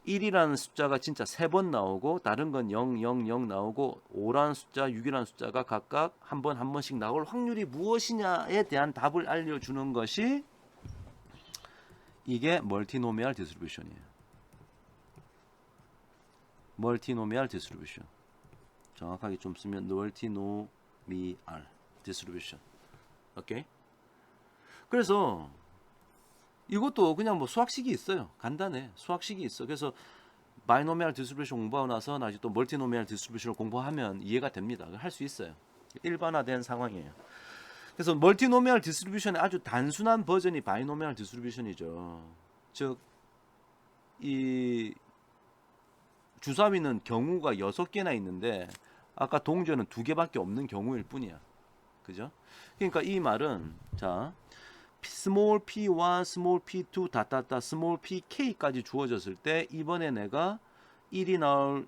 1이라는 숫자가 진짜 3번 나오고 다른 건 0, 0, 0 나오고 5라는 숫자, 6이라는 숫자가 각각 한 번씩 나올 확률이 무엇이냐에 대한 답을 알려주는 것이 이게 멀티노미얼 디스트리뷰션이에요. 멀티노미얼 디스트리뷰션. 정확하게 좀 쓰면 멀티노미얼 디스트리뷰션. 오케이? 그래서 이것도 그냥 뭐 수학식이 있어요. 간단해. 수학식이 있어. 그래서 바이노미얼 디스트리뷰션 공부하고 나서 나중에 또 멀티노미얼 디스트리뷰션을 공부하면 이해가 됩니다. 할 수 있어요. 일반화된 상황이에요. 그래서 멀티노미얼 디스트리뷰션의 아주 단순한 버전이 바이노미얼 디스트리뷰션이죠. 즉 이 주사위는 경우가 6개나 있는데 아까 동전은 2개밖에 없는 경우일 뿐이야. 그죠? 그러니까 이 말은 자 small p1, small p2, 다다다 small pk까지 주어졌을 때 이번에 내가 1이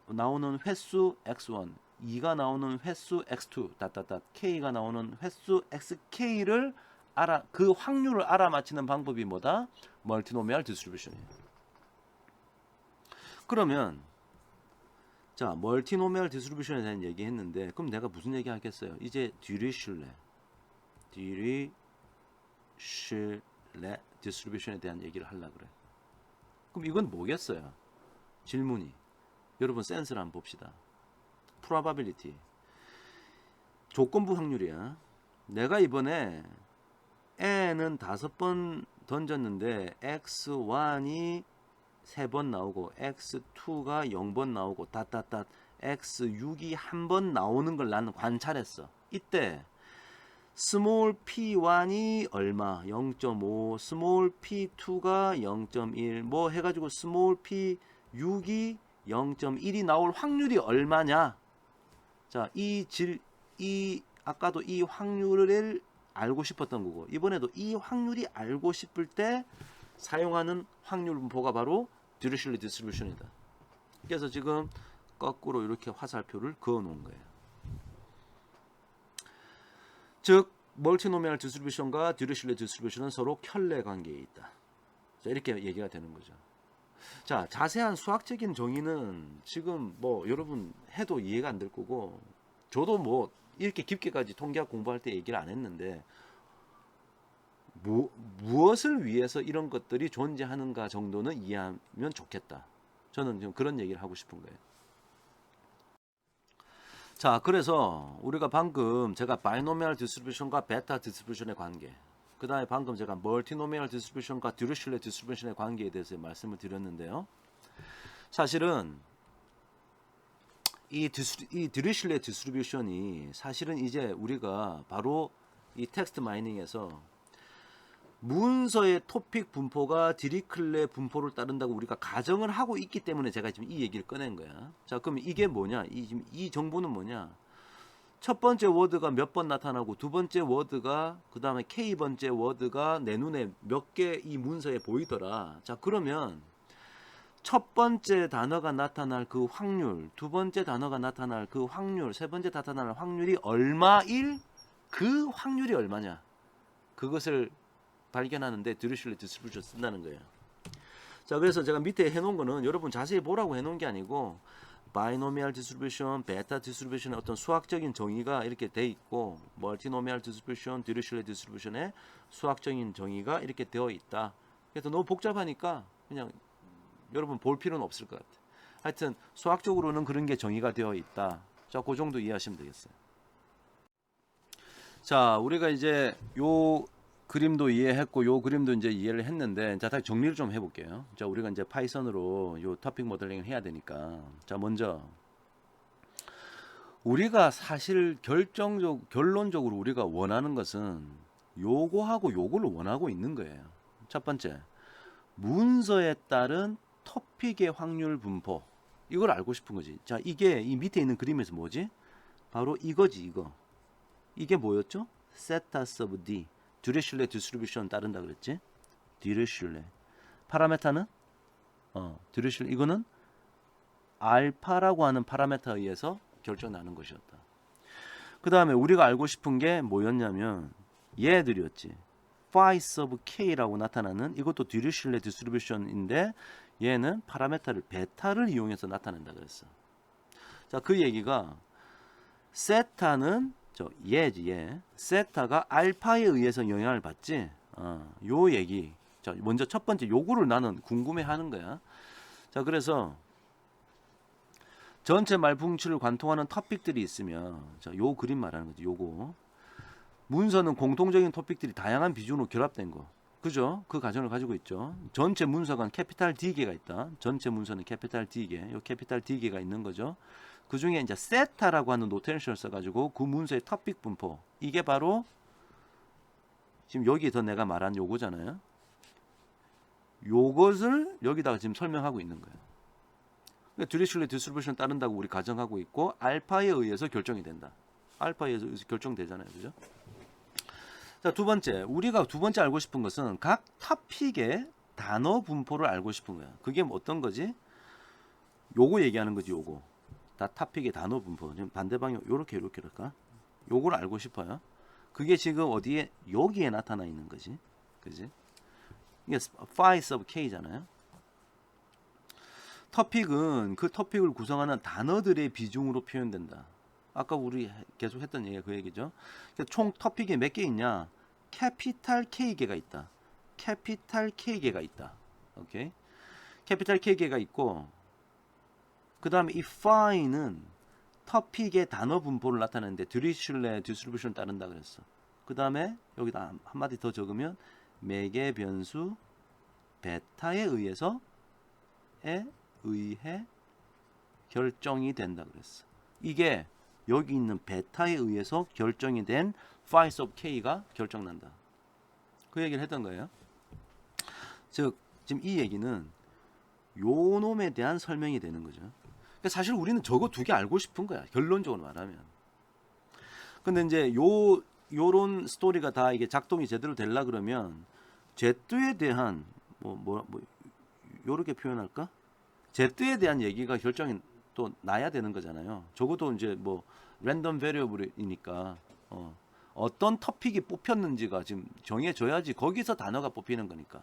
나오는 횟수 x1, 2가 나오는 횟수 x2, 다다다 k가 나오는 횟수 xk를 그 확률을 알아맞히는 방법이 뭐다? 멀티노미얼 디스트리뷰션이에요. 그러면 자 멀티노미얼 디스트리뷰션에 대한 얘기했는데 그럼 내가 무슨 얘기 하겠어요? 이제 디리슐레 디스트리뷰션에 대한 얘기를 하려고 그래. 그럼 이건 뭐겠어요? 질문이. 여러분 센스를 한번 봅시다. probability. 조건부 확률이야. 내가 이번에 n은 5번 던졌는데 x1이 3번 나오고 x2가 0번 나오고 닷닷닷 x6이 1번 나오는 걸 나는 관찰했어. 이때 스몰 p1이 얼마? 0.5, 스몰 p2가 0.1, 뭐 해가지고 스몰 p6이 0.1이 나올 확률이 얼마냐? 자, 아까도 이 확률을 알고 싶었던 거고, 이번에도 이 확률이 알고 싶을 때 사용하는 확률 분포가 바로 디리슐레 디스트리뷰션이다. 그래서 지금 거꾸로 이렇게 화살표를 그어 놓은 거예요. 즉 멀티노미얼 디스트리뷰션과 디리슐레 디스트리뷰션은 서로 켤레 관계에 있다. 자, 이렇게 얘기가 되는 거죠. 자, 자세한 수학적인 정의는 지금 뭐 여러분 해도 이해가 안 될 거고 저도 뭐 이렇게 깊게까지 통계학 공부할 때 얘기를 안 했는데 무엇을 위해서 이런 것들이 존재하는가 정도는 이해하면 좋겠다. 저는 좀 그런 얘기를 하고 싶은 거예요. 자, 그래서 우리가 방금 제가 바이노미얼 디스트리뷰션과 베타 디스트리뷰션의 관계, 그 다음에 방금 제가 멀티노미얼 디스트리뷰션과 디리슐레 디스트리뷰션의 관계에 대해서 말씀을 드렸는데요. 사실은 이 디리슐레 디스트리뷰션이 사실은 이제 우리가 바로 이 텍스트 마이닝에서 문서의 토픽 분포가 디리클레 분포를 따른다고 우리가 가정을 하고 있기 때문에 제가 지금 이 얘기를 꺼낸 거야. 자, 그럼 이게 뭐냐? 이 정보는 뭐냐? 첫 번째 워드가 몇 번 나타나고 두 번째 워드가 그 다음에 K번째 워드가 내 눈에 몇 개 이 문서에 보이더라. 자, 그러면 첫 번째 단어가 나타날 그 확률, 두 번째 단어가 나타날 그 확률, 세 번째 나타날 확률이 얼마일 그 확률이 얼마냐? 그것을 발견하는데 디리슐레 디스트리뷰션 쓴다는 거예요. 자, 그래서 제가 밑에 해놓은 거는 여러분 자세히 보라고 해놓은 게 아니고 바이노미얼 디스트리뷰션, 베타 디스트리뷰션의 어떤 수학적인 정의가 이렇게 돼 있고 멀티노미얼 디스트리뷰션, 디리슐레 디스트리뷰션의 수학적인 정의가 이렇게 되어 있다. 그래서 너무 복잡하니까 그냥 여러분 볼 필요는 없을 것 같아요. 하여튼 수학적으로는 그런 게 정의가 되어 있다. 자, 그 정도 이해하시면 되겠어요. 자, 우리가 이제 요 그림도 이해했고 요 그림도 이제 이해를 했는데 자, 다시 정리를 좀 해볼게요. 자, 우리가 이제 파이썬으로 요 토픽 모델링을 해야 되니까 자, 먼저 우리가 사실 결론적으로 우리가 원하는 것은 요거하고 요거를 원하고 있는 거예요. 첫 번째, 문서에 따른 토픽의 확률 분포. 이걸 알고 싶은 거지. 자, 이게 이 밑에 있는 그림에서 뭐지? 바로 이거지, 이거. 이게 뭐였죠? 세타 of D. 듀레슐레 디스트리뷰션 따른다 그랬지? 듀레슐레. 파라메타는? 듀레슐레. 이거는 알파라고 하는 파라메타에 의해서 결정나는 것이었다. 그 다음에 우리가 알고 싶은 게 뭐였냐면 얘들이었지. phi of k라고 나타나는 이것도 듀레슐레 디스트리뷰션인데 얘는 파라메타를 베타를 이용해서 나타낸다 그랬어. 자, 그 얘기가 세타는 얘지, 얘. 세타가 알파에 의해서 영향을 받지. 요 얘기. 자, 먼저 첫 번째 요구를 나는 궁금해하는 거야. 자, 그래서 전체 말풍치를 관통하는 토픽들이 있으면, 자, 요 그림 말하는 거지. 요거. 문서는 공통적인 토픽들이 다양한 비중으로 결합된 거. 그죠? 그 가정을 가지고 있죠. 전체 문서가 캐피탈 D개가 있다. 전체 문서는 캐피탈 D개. 요 캐피탈 D개가 있는 거죠. 그 중에 이제 세타라고 하는 노테이션을 써가지고 그 문서의 토픽 분포. 이게 바로 지금 여기 더 내가 말한 요거잖아요. 요것을 여기다가 지금 설명하고 있는 거예요. 그러니까 듀레슐레 디스트리뷰션 따른다고 우리 가정하고 있고 알파에 의해서 결정이 된다. 알파에 의해서 결정되잖아요. 그죠? 자, 두 번째. 우리가 두 번째 알고 싶은 것은 각 토픽의 단어 분포를 알고 싶은 거야. 그게 어떤 거지? 요거 얘기하는 거지, 요거. 다 토픽의 단어 분포. 지금 반대 방향 요렇게 할까? 요걸 알고 싶어요. 그게 지금 어디에 여기에 나타나 있는 거지. 그지? 이게 phi of k잖아요. 토픽은 그 토픽을 구성하는 단어들의 비중으로 표현된다. 아까 우리 계속 했던 얘기가 그 얘기죠. 총 토픽이 몇 개 있냐? 캐피탈 K개가 있다. 캐피탈 K개가 있다. 오케이? 캐피탈 K개가 있고 그 다음에 이 phi는 토픽의 단어 분포를 나타내는데 듀레슐레 디스트리뷰션을 따른다 그랬어. 그 다음에 여기다 한마디 더 적으면 매개 변수 베타에 의해서 의해 결정이 된다 그랬어. 이게 여기 있는 베타에 의해서 결정이 된 phi of k가 결정난다. 그 얘기를 했던 거예요. 즉 지금 이 얘기는 요 놈에 대한 설명이 되는 거죠. 그러니까 사실 우리는 저거 두 개 알고 싶은 거야. 결론적으로 말하면. 근데 이제 요런 스토리가 다 이게 작동이 제대로 되려 그러면 Z에 대한 요렇게 표현할까? Z에 대한 얘기가 결정이 또 나야 되는 거잖아요. 적어도 이제 랜덤 베리어블이니까 어떤 토픽이 뽑혔는지가 지금 정해져야지 거기서 단어가 뽑히는 거니까.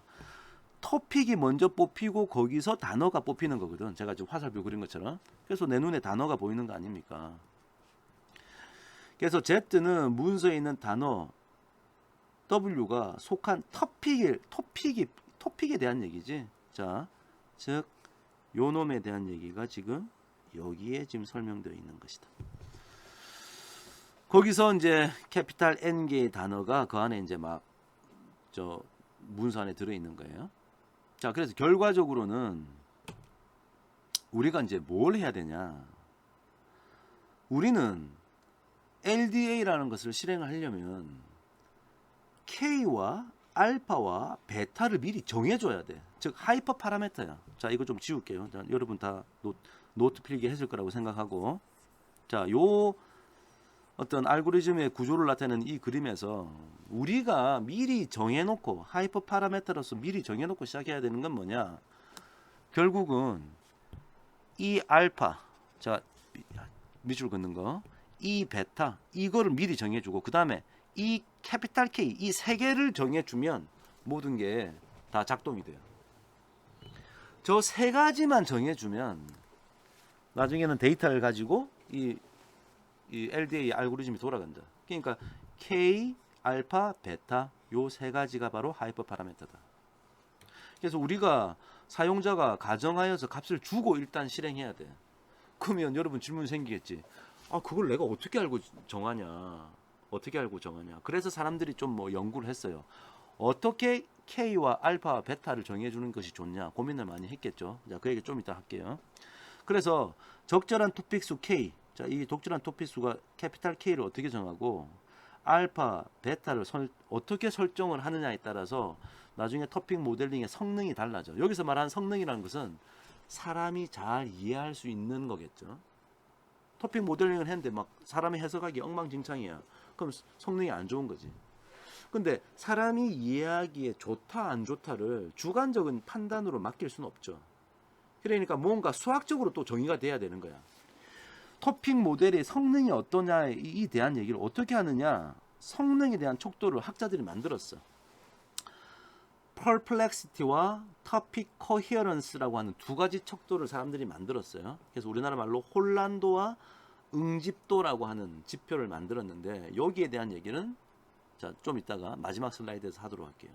토픽이 먼저 뽑히고 거기서 단어가 뽑히는 거거든. 제가 지금 화살표 그린 것처럼. 그래서 내 눈에 단어가 보이는 거 아닙니까? 그래서 Z는 문서에 있는 단어 W가 속한 토픽에 대한 얘기지. 자, 즉 요 놈에 대한 얘기가 지금 여기에 지금 설명되어 있는 것이다. 거기서 이제 캐피탈 N개의 단어가 그 안에 이제 문서 안에 들어 있는 거예요. 자, 그래서 결과적으로는 우리가 이제 뭘 해야 되냐? 우리는 LDA라는 것을 실행을 하려면 K와 알파와 베타를 미리 정해줘야 돼. 즉 하이퍼 파라메터야. 자, 이거 좀 지울게요. 자, 여러분 다 노트 필기 했을 거라고 생각하고, 자, 요 어떤 알고리즘의 구조를 나타내는 이 그림에서 우리가 미리 정해놓고 하이퍼 파라메터로서 미리 정해놓고 시작해야 되는 건 뭐냐? 결국은 이 알파, 자, 밑줄 긋는 거, 이 베타, 이거를 미리 정해주고 그 다음에 이 캐피탈 K, 이 세 개를 정해주면 모든 게 다 작동이 돼요. 저 세 가지만 정해주면 나중에는 데이터를 가지고 이 LDA 알고리즘이 돌아간다. 그러니까 K, 알파, 베타 요 세 가지가 바로 하이퍼 파라메터다. 그래서 우리가 사용자가 가정하여서 값을 주고 일단 실행해야 돼. 그러면 여러분 질문이 생기겠지. 아, 그걸 내가 어떻게 알고 정하냐? 그래서 사람들이 좀 연구를 했어요. 어떻게 K와 알파와 베타를 정해주는 것이 좋냐 고민을 많이 했겠죠. 자, 그 얘기 좀 이따 할게요. 그래서 적절한 토픽수 K, 자, 이 적절한 토픽수가 캐피탈 K를 어떻게 정하고 알파, 베타를 어떻게 설정을 하느냐에 따라서 나중에 토픽 모델링의 성능이 달라져. 여기서 말하는 성능이라는 것은 사람이 잘 이해할 수 있는 거겠죠. 토픽 모델링을 했는데 막 사람이 해석하기 엉망진창이야. 그럼 성능이 안 좋은 거지. 근데 사람이 이해하기에 좋다 안 좋다를 주관적인 판단으로 맡길 수는 없죠. 그러니까 뭔가 수학적으로 또 정의가 돼야 되는 거야. 토픽 모델의 성능이 어떠냐에 대한 얘기를 어떻게 하느냐. 성능에 대한 척도를 학자들이 만들었어. perplexity와 topic coherence라고 하는 두 가지 척도를 사람들이 만들었어요. 그래서 우리나라 말로 혼란도와 응집도라고 하는 지표를 만들었는데 여기에 대한 얘기는 자, 좀 이따가 마지막 슬라이드에서 하도록 할게요.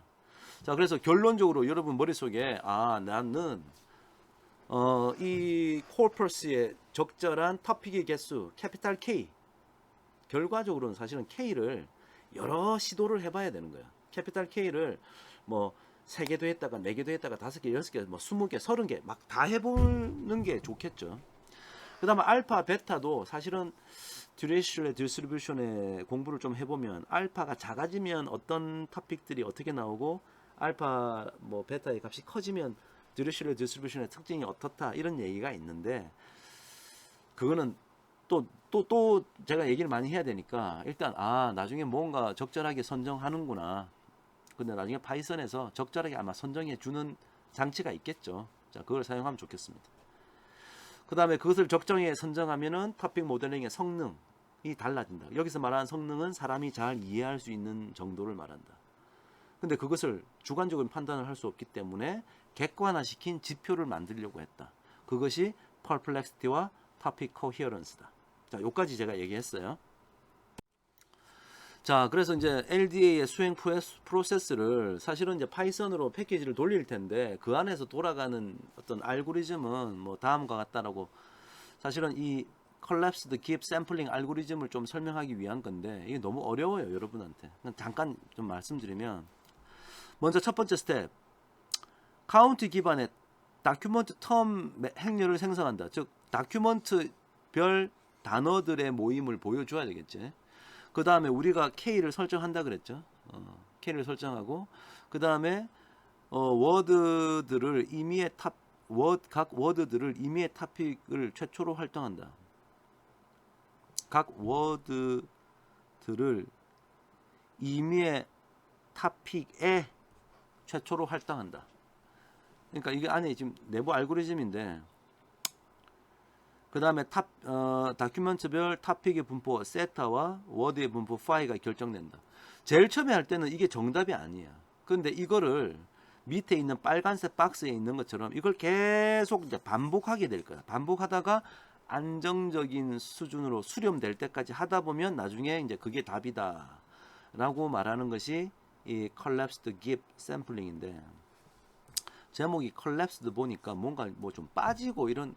자, 그래서 결론적으로 여러분 머릿속에 나는 이 코퍼스의 적절한 토픽의 개수 캐피탈 K, 결과적으로는 사실은 K를 여러 시도를 해봐야 되는 거야. 캐피탈 K를 뭐 3개도 했다가 4개도 했다가 5개, 6개, 뭐 20개, 30개 막 다 해보는 게 좋겠죠. 그 다음에 알파, 베타도 사실은 듀레이션의 디스트리뷰션의 공부를 좀 해보면 알파가 작아지면 어떤 토픽들이 어떻게 나오고 알파 뭐 베타의 값이 커지면 듀레이션의 디스트리뷰션의 특징이 어떻다 이런 얘기가 있는데 그거는 또 제가 얘기를 많이 해야 되니까 일단 나중에 뭔가 적절하게 선정하는구나. 근데 나중에 파이썬에서 적절하게 아마 선정해 주는 장치가 있겠죠. 자, 그걸 사용하면 좋겠습니다. 그 다음에 그것을 적정히 선정하면은 토픽 모델링의 성능이 달라진다. 여기서 말하는 성능은 사람이 잘 이해할 수 있는 정도를 말한다. 근데 그것을 주관적인 판단을 할 수 없기 때문에 객관화시킨 지표를 만들려고 했다. 그것이 perplexity와 topic coherence다. 자, 요까지 제가 얘기했어요. 자, 그래서 이제 LDA의 수행 프로세스를 사실은 이제 파이썬으로 패키지를 돌릴 텐데 그 안에서 돌아가는 어떤 알고리즘은 뭐 다음과 같다라고 사실은 이 collapsed gif sampling 알고리즘을 좀 설명하기 위한 건데 이게 너무 어려워요, 여러분한테. 잠깐 좀 말씀드리면 먼저 첫 번째 스텝 카운트 기반의 다큐먼트 텀 행렬을 생성한다. 즉 다큐먼트 별 단어들의 모임을 보여줘야 되겠지. 그 다음에 우리가 K를 설정한다 그랬죠. K를 설정하고 그 다음에 워드들을 임의의 각 워드들을 임의의 토픽을 최초로 활동한다. 각 워드들을 임의의 토픽에 최초로 활동한다. 그러니까 이게 안에 지금 내부 알고리즘인데 그 다음에 다큐멘트별 토픽의 분포 세타와 워드의 분포 파이가 결정된다. 제일 처음에 할 때는 이게 정답이 아니야. 근데 이거를 밑에 있는 빨간색 박스에 있는 것처럼 이걸 계속 이제 반복하게 될 거야. 반복하다가 안정적인 수준으로 수렴될 때까지 하다 보면 나중에 이제 그게 답이다 라고 말하는 것이 이 collapsed gif sampling인데 제목이 collapsed 보니까 뭔가 뭐 좀 빠지고 이런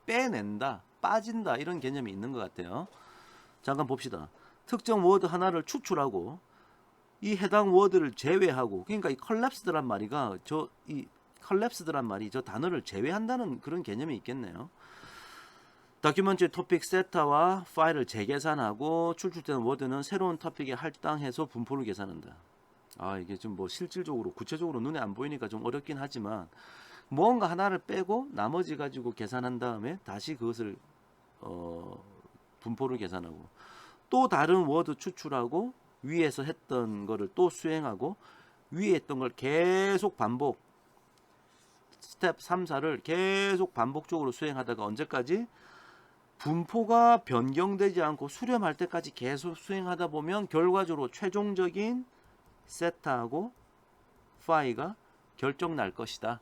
빼낸다, 빠진다 이런 개념이 있는 것 같아요. 잠깐 봅시다. 특정 워드 하나를 추출하고 이 해당 워드를 제외하고 그러니까 이 collapsed란 말이가 이 collapsed란 말이 저 단어를 제외한다는 그런 개념이 있겠네요. 다큐멘트 토픽 세타와 파일을 재계산하고 출출되는 워드는 새로운 토픽에 할당해서 분포를 계산한다. 이게 좀 뭐 실질적으로 구체적으로 눈에 안 보이니까 좀 어렵긴 하지만 뭔가 하나를 빼고 나머지 가지고 계산한 다음에 다시 그것을 분포를 계산하고 또 다른 워드 추출하고 위에서 했던 거를 또 수행하고 위에 했던 걸 계속 반복 스텝 3, 4를 계속 반복적으로 수행하다가 언제까지 분포가 변경되지 않고 수렴할 때까지 계속 수행하다 보면 결과적으로 최종적인 세타하고 파이가 결정 날 것이다.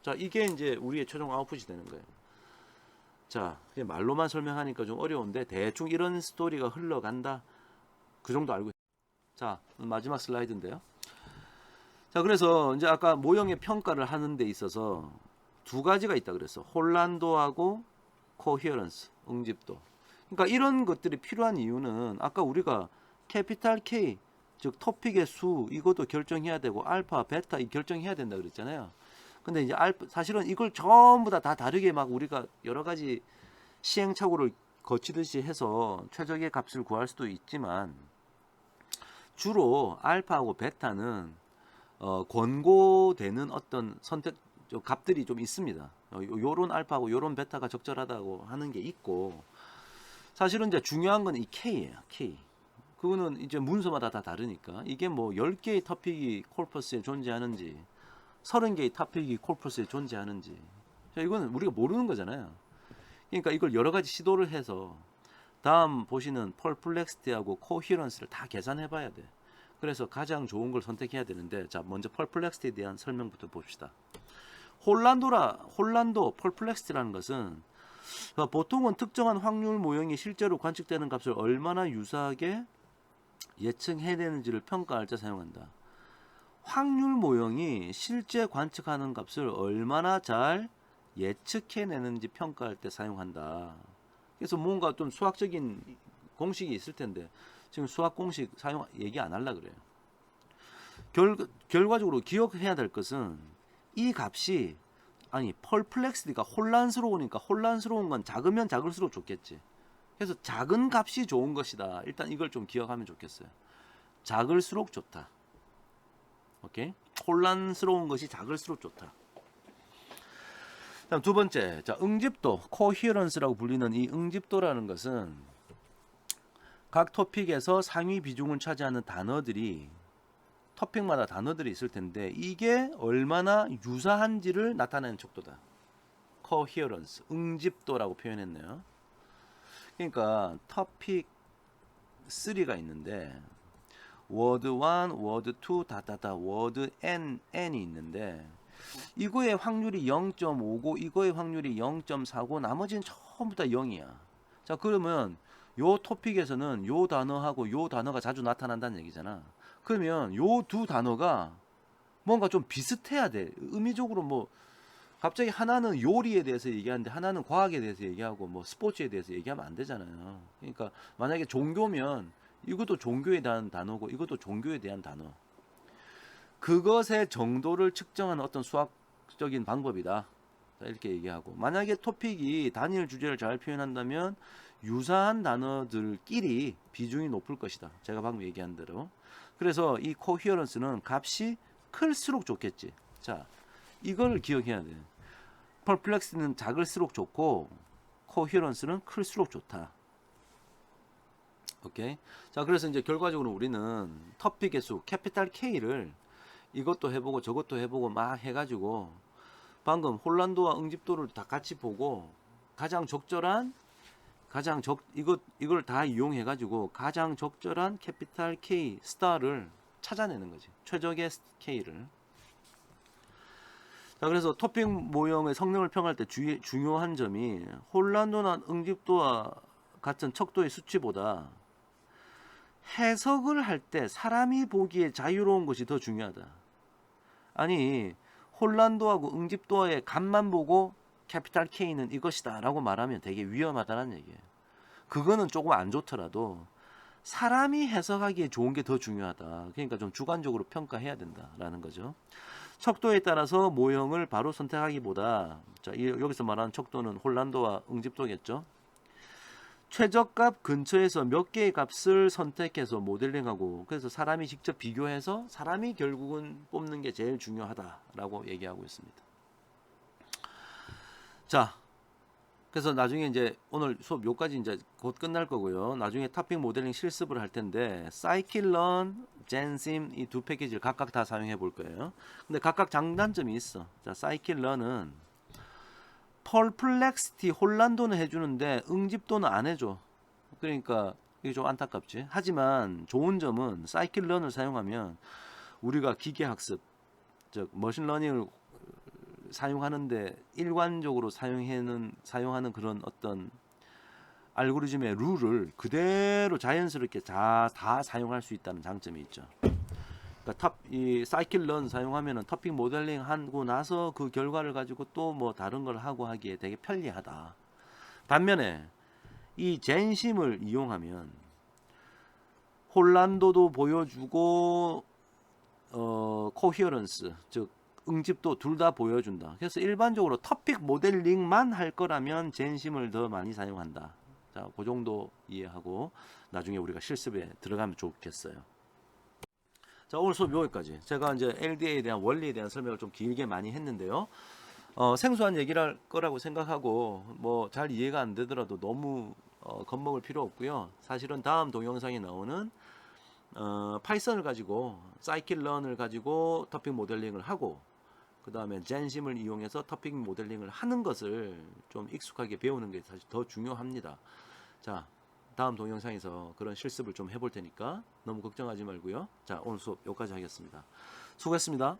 자, 이게 이제 우리의 최종 아웃풋이 되는 거예요. 자, 말로만 설명하니까 좀 어려운데 대충 이런 스토리가 흘러간다. 그 정도 알고 있어요. 자, 마지막 슬라이드인데요. 자, 그래서 이제 아까 모형의 평가를 하는 데 있어서 두 가지가 있다 그랬어. 혼란도하고 코히어런스, 응집도. 그러니까 이런 것들이 필요한 이유는 아까 우리가 캐피탈 K, 즉 토픽의 수 이것도 결정해야 되고 알파, 베타 이 결정해야 된다 그랬잖아요. 근데 이제 사실은 이걸 전부 다 다르게 막 우리가 여러 가지 시행착오를 거치듯이 해서 최적의 값을 구할 수도 있지만 주로 알파하고 베타는 권고되는 어떤 선택 좀 값들이 좀 있습니다. 요런 알파하고 요런 베타가 적절하다고 하는 게 있고, 사실은 이제 중요한 건 이 K예요. K. 그거는 이제 문서마다 다 다르니까, 이게 뭐 10개의 토픽이 콜퍼스에 존재하는지 30개의 토픽이 콜퍼스에 존재하는지, 자, 이거는 우리가 모르는 거잖아요. 그러니까 이걸 여러 가지 시도를 해서 다음 보시는 펄플렉스티하고 코히런스를 다 계산해 봐야 돼. 그래서 가장 좋은 걸 선택해야 되는데, 자, 먼저 펄플렉스티에 대한 설명부터 봅시다. 홀란도 펄플렉스티라는 것은 보통은 특정한 확률 모형이 실제로 관측되는 값을 얼마나 유사하게 예측해내는지를 평가할 때 사용한다. 확률 모형이 실제 관측하는 값을 얼마나 잘 예측해내는지 평가할 때 사용한다. 그래서 뭔가 좀 수학적인 공식이 있을 텐데 지금 수학 공식 사용 얘기 안 하려 그래요. 결과적으로 기억해야 될 것은 이 값이, 아니 펄플렉스티가 혼란스러우니까, 혼란스러운 건 작으면 작을수록 좋겠지. 그래서 작은 값이 좋은 것이다. 일단 이걸 좀 기억하면 좋겠어요. 작을수록 좋다. 오케이? 혼란스러운 것이 작을수록 좋다. 다음 두 번째, 자, 응집도, 코히어런스라고 불리는 이 응집도라는 것은 각 토픽에서 상위 비중을 차지하는 단어들이, 토픽마다 단어들이 있을 텐데 이게 얼마나 유사한지를 나타내는 척도다. 코히어런스, 응집도라고 표현했네요. 그러니까 토픽 3가 있는데 워드 1, 워드 2 다다다 워드 n이 있는데 이거의 확률이 0.59, 이거의 확률이 0.49, 나머지는 전부 다 0이야. 자, 그러면 요 토픽에서는 요 단어하고 요 단어가 자주 나타난다는 얘기잖아. 그러면 요 두 단어가 뭔가 좀 비슷해야 돼. 의미적으로 뭐 갑자기 하나는 요리에 대해서 얘기하는데 하나는 과학에 대해서 얘기하고 뭐 스포츠에 대해서 얘기하면 안 되잖아요. 그러니까 만약에 종교면 이것도 종교에 대한 단어고 이것도 종교에 대한 단어. 그것의 정도를 측정하는 어떤 수학적인 방법이다. 이렇게 얘기하고, 만약에 토픽이 단일 주제를 잘 표현한다면 유사한 단어들끼리 비중이 높을 것이다. 제가 방금 얘기한 대로. 그래서 이 코히어런스는 값이 클수록 좋겠지. 자, 이걸 기억해야 돼. 퍼플렉스는 작을수록 좋고 코히어런스는 클수록 좋다. 오케이. 자, 그래서 이제 결과적으로 우리는 토픽의 수 캐피탈 K를 이것도 해보고 저것도 해보고 막 해가지고 방금 혼란도와 응집도를 다 같이 보고 가장 적절한 이걸 다 이용해가지고 가장 적절한 캐피탈 K 스타를 찾아내는 거지. 최적의 K를. 자, 그래서 토픽 모형의 성능을 평가할 때 중요한 점이 혼란도나 응집도와 같은 척도의 수치보다 해석을 할 때 사람이 보기에 자유로운 것이 더 중요하다. 아니, 혼란도하고 응집도의 값만 보고 캐피탈 K는 이것이다 라고 말하면 되게 위험하다는 얘기예요. 그거는 조금 안 좋더라도 사람이 해석하기에 좋은 게 더 중요하다. 그러니까 좀 주관적으로 평가해야 된다라는 거죠. 척도에 따라서 모형을 바로 선택하기보다, 자, 여기서 말하는 척도는 혼란도와 응집도겠죠. 최저값 근처에서 몇 개의 값을 선택해서 모델링하고, 그래서 사람이 직접 비교해서 사람이 결국은 뽑는 게 제일 중요하다라고 얘기하고 있습니다. 자, 그래서 나중에 이제 오늘 수업 요까지 이제 곧 끝날 거고요. 나중에 토픽 모델링 실습을 할 텐데 사이킬런, 젠심 이 두 패키지를 각각 다 사용해 볼 거예요. 근데 각각 장단점이 있어. 자, 사이킬런은 펄플렉스티 혼란도는 해주는데 응집도는 안 해줘. 그러니까 이게 좀 안타깝지. 하지만 좋은 점은 사이킬런을 사용하면 우리가 기계학습, 즉 머신러닝을 사용하는데 일관적으로 사용하는 그런 어떤 알고리즘의 룰을 그대로 자연스럽게 다 사용할 수 있다는 장점이 있죠. 그러니까 이 사이클런 사용하면은 토픽 모델링 하고 나서 그 결과를 가지고 또 뭐 다른 걸 하고 하기에 되게 편리하다. 반면에 이 젠심을 이용하면 혼란도도 보여주고 코히어런스 즉 응집도 둘 다 보여준다. 그래서 일반적으로 토픽 모델링만 할 거라면 젠심을 더 많이 사용한다. 자, 그 정도 이해하고 나중에 우리가 실습에 들어가면 좋겠어요. 자, 오늘 수업 여기까지. 제가 이제 LDA에 대한 원리에 대한 설명을 좀 길게 많이 했는데요. 생소한 얘기를 할 거라고 생각하고 뭐 잘 이해가 안 되더라도 너무 겁먹을 필요 없고요. 사실은 다음 동영상에 나오는 파이썬을 가지고 사이클런을 가지고 토픽 모델링을 하고 그 다음에 젠심을 이용해서 토픽 모델링을 하는 것을 좀 익숙하게 배우는 게 사실 더 중요합니다. 자, 다음 동영상에서 그런 실습을 좀 해볼 테니까 너무 걱정하지 말고요. 자, 오늘 수업 여기까지 하겠습니다. 수고했습니다.